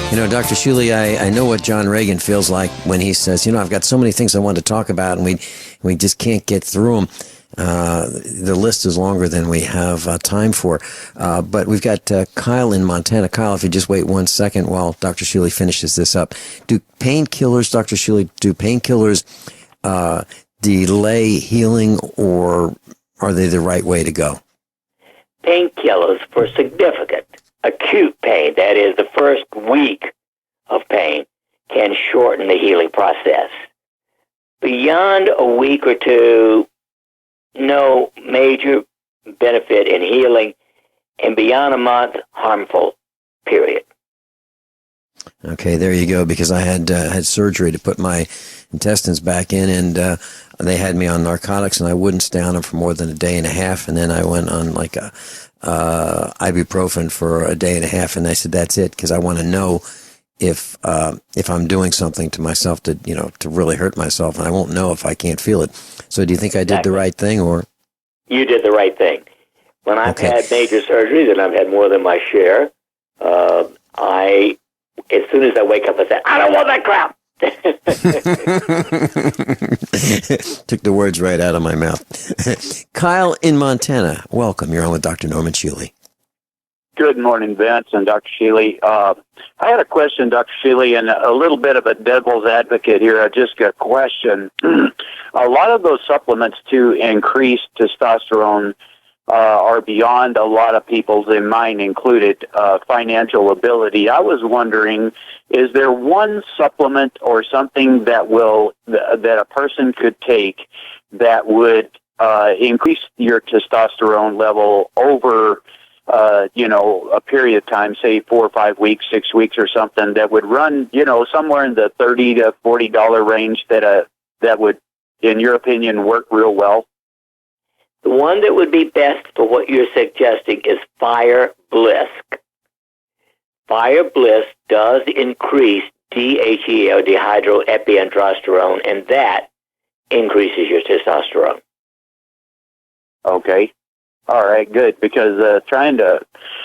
You know, Dr. Shealy, I know what John Regan feels like when he says, you know, I've got so many things I want to talk about, and we just can't get through them. The list is longer than we have time for. But we've got Kyle in Montana. Kyle, if you just wait 1 second while Dr. Shealy finishes this up. Do painkillers, Dr. Shealy, delay healing, or are they the right way to go? Painkillers for significant acute pain, that is the first week of pain, can shorten the healing process. Beyond a week or two, no major benefit in healing, and beyond a month, harmful, period. Okay, there you go, because I had surgery to put my intestines back in, and they had me on narcotics, and I wouldn't stay on them for more than a day and a half, and then I went on like a ibuprofen for a day and a half, and I said that's it, because I want to know if I'm doing something to myself to really hurt myself, and I won't know if I can't feel it. So do you think I did the right thing, or? You did the right thing. When I've had major surgeries, and I've had more than my share, as soon as I wake up, I say, I don't want that crap. Took the words right out of my mouth. Kyle in Montana, welcome. You're on with Dr. Norman Shealy. Good morning, Vince and Dr. Shealy. I had a question, Dr. Shealy, and a little bit of a devil's advocate here. I just got a question. A lot of those supplements to increase testosterone are beyond a lot of people's, and mine included, financial ability. I was wondering, is there one supplement or something that a person could take that would increase your testosterone level over a period of time, say 4 or 5 weeks, 6 weeks or something, that would run, somewhere in the $30 to $40 range that would, in your opinion, work real well? The one that would be best for what you're suggesting is Fire Bliss. Fire Bliss does increase DHEA, or dehydroepiandrosterone, and that increases your testosterone. Okay. All right, good, because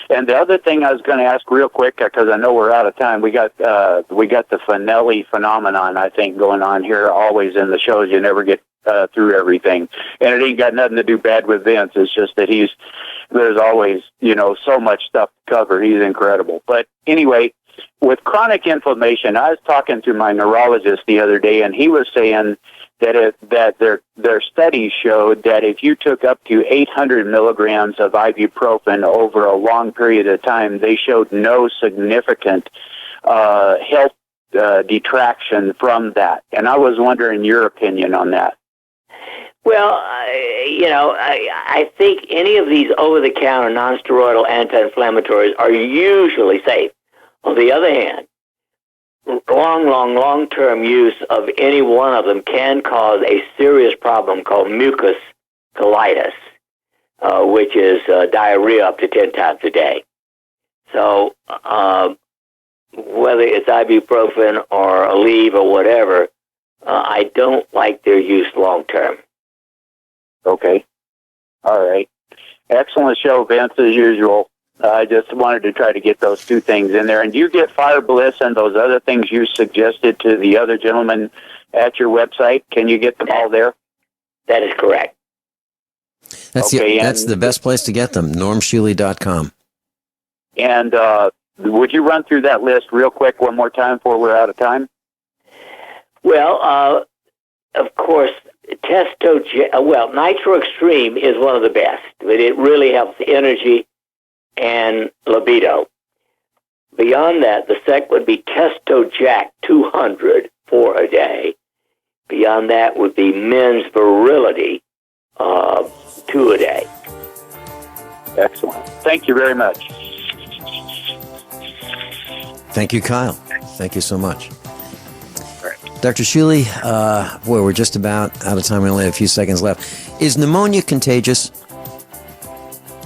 and the other thing I was going to ask real quick, because I know we're out of time, we got the Finelli phenomenon, I think, going on here always in the shows. You never get through everything, and it ain't got nothing to do bad with Vince. It's just that there's always, so much stuff to cover. He's incredible. But anyway, with chronic inflammation, I was talking to my neurologist the other day, and he was saying that their studies showed that if you took up to 800 milligrams of ibuprofen over a long period of time, they showed no significant health detraction from that. And I was wondering your opinion on that. Well, I think any of these over-the-counter non-steroidal anti-inflammatories are usually safe. On the other hand, long-term use of any one of them can cause a serious problem called mucus colitis, which is diarrhea up to 10 times a day. So whether it's ibuprofen or Aleve or whatever, I don't like their use long-term. Okay. All right. Excellent show, Vince, as usual. I just wanted to try to get those two things in there. And do you get Fire Bliss and those other things you suggested to the other gentlemen at your website? Can you get them all there? That is correct. That's the best place to get them, normshealy.com. And would you run through that list real quick one more time before we're out of time? Well, of course, Nitro Extreme is one of the best, but it really helps energy and libido. Beyond that, the second would be Testo Jack 200 for a day. Beyond that would be Men's Virility 2 a day. Excellent. Thank you very much. Thank you, Kyle. Thank you so much. Dr. Shealy, we're just about out of time. We only have a few seconds left. Is pneumonia contagious?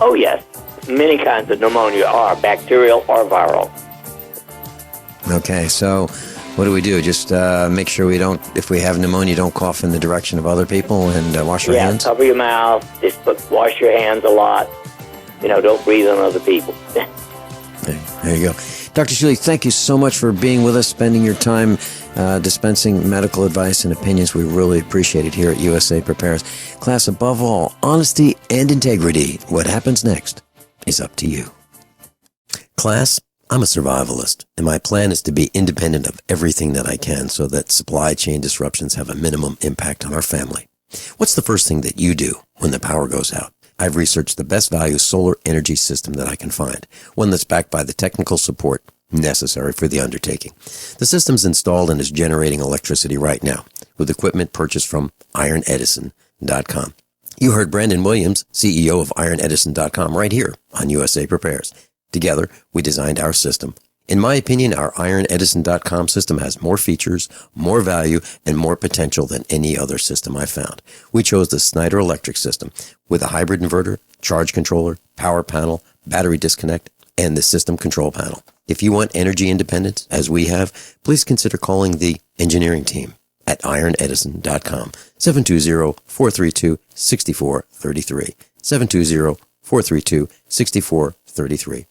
Oh, yes. Many kinds of pneumonia are bacterial or viral. Okay, so what do we do? Just make sure we don't, if we have pneumonia, don't cough in the direction of other people and wash our hands? Yeah, cover your mouth. Just wash your hands a lot. Don't breathe on other people. There you go. Dr. Shealy, thank you so much for being with us, spending your time dispensing medical advice and opinions. We really appreciate it here at USA Prepares. Class, above all, honesty and integrity. What happens next is up to you. Class, I'm a survivalist, and my plan is to be independent of everything that I can so that supply chain disruptions have a minimum impact on our family. What's the first thing that you do when the power goes out? I've researched the best value solar energy system that I can find, one that's backed by the technical support necessary for the undertaking. The system's installed and is generating electricity right now with equipment purchased from ironedison.com. You heard Brandon Williams, CEO of ironedison.com, right here on USA Prepares. Together, we designed our system. In my opinion, our ironedison.com system has more features, more value, and more potential than any other system I've found. We chose the Snyder Electric system with a hybrid inverter, charge controller, power panel, battery disconnect, and the system control panel. If you want energy independence, as we have, please consider calling the engineering team at ironedison.com, 720-432-6433, 720-432-6433.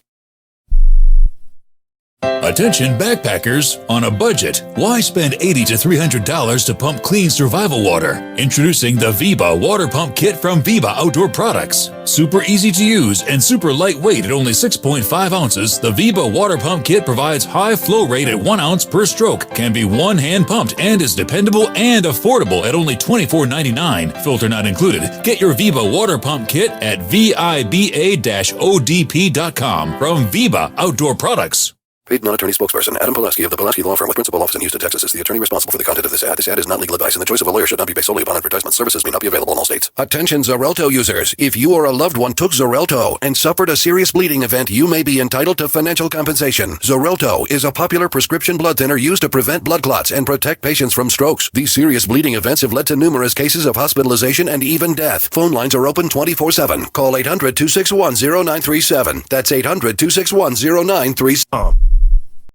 Attention backpackers on a budget. Why spend $80 to $300 to pump clean survival water? Introducing the Viba Water Pump Kit from Viba Outdoor Products. Super easy to use and super lightweight at only 6.5 ounces, the Viba Water Pump Kit provides high flow rate at 1 ounce per stroke, can be one hand pumped, and is dependable and affordable at only $24.99. Filter not included. Get your Viba Water Pump Kit at viba-odp.com from Viba Outdoor Products. Paid non-attorney spokesperson Adam Pulaski of the Pulaski Law Firm with principal office in Houston, Texas is the attorney responsible for the content of this ad. This ad is not legal advice, and the choice of a lawyer should not be based solely upon advertisement. Services may not be available in all states. Attention Xarelto users. If you or a loved one took Xarelto and suffered a serious bleeding event, you may be entitled to financial compensation. Xarelto is a popular prescription blood thinner used to prevent blood clots and protect patients from strokes. These serious bleeding events have led to numerous cases of hospitalization and even death. Phone lines are open 24/7. Call 800-261-0937. That's 800-261-0937.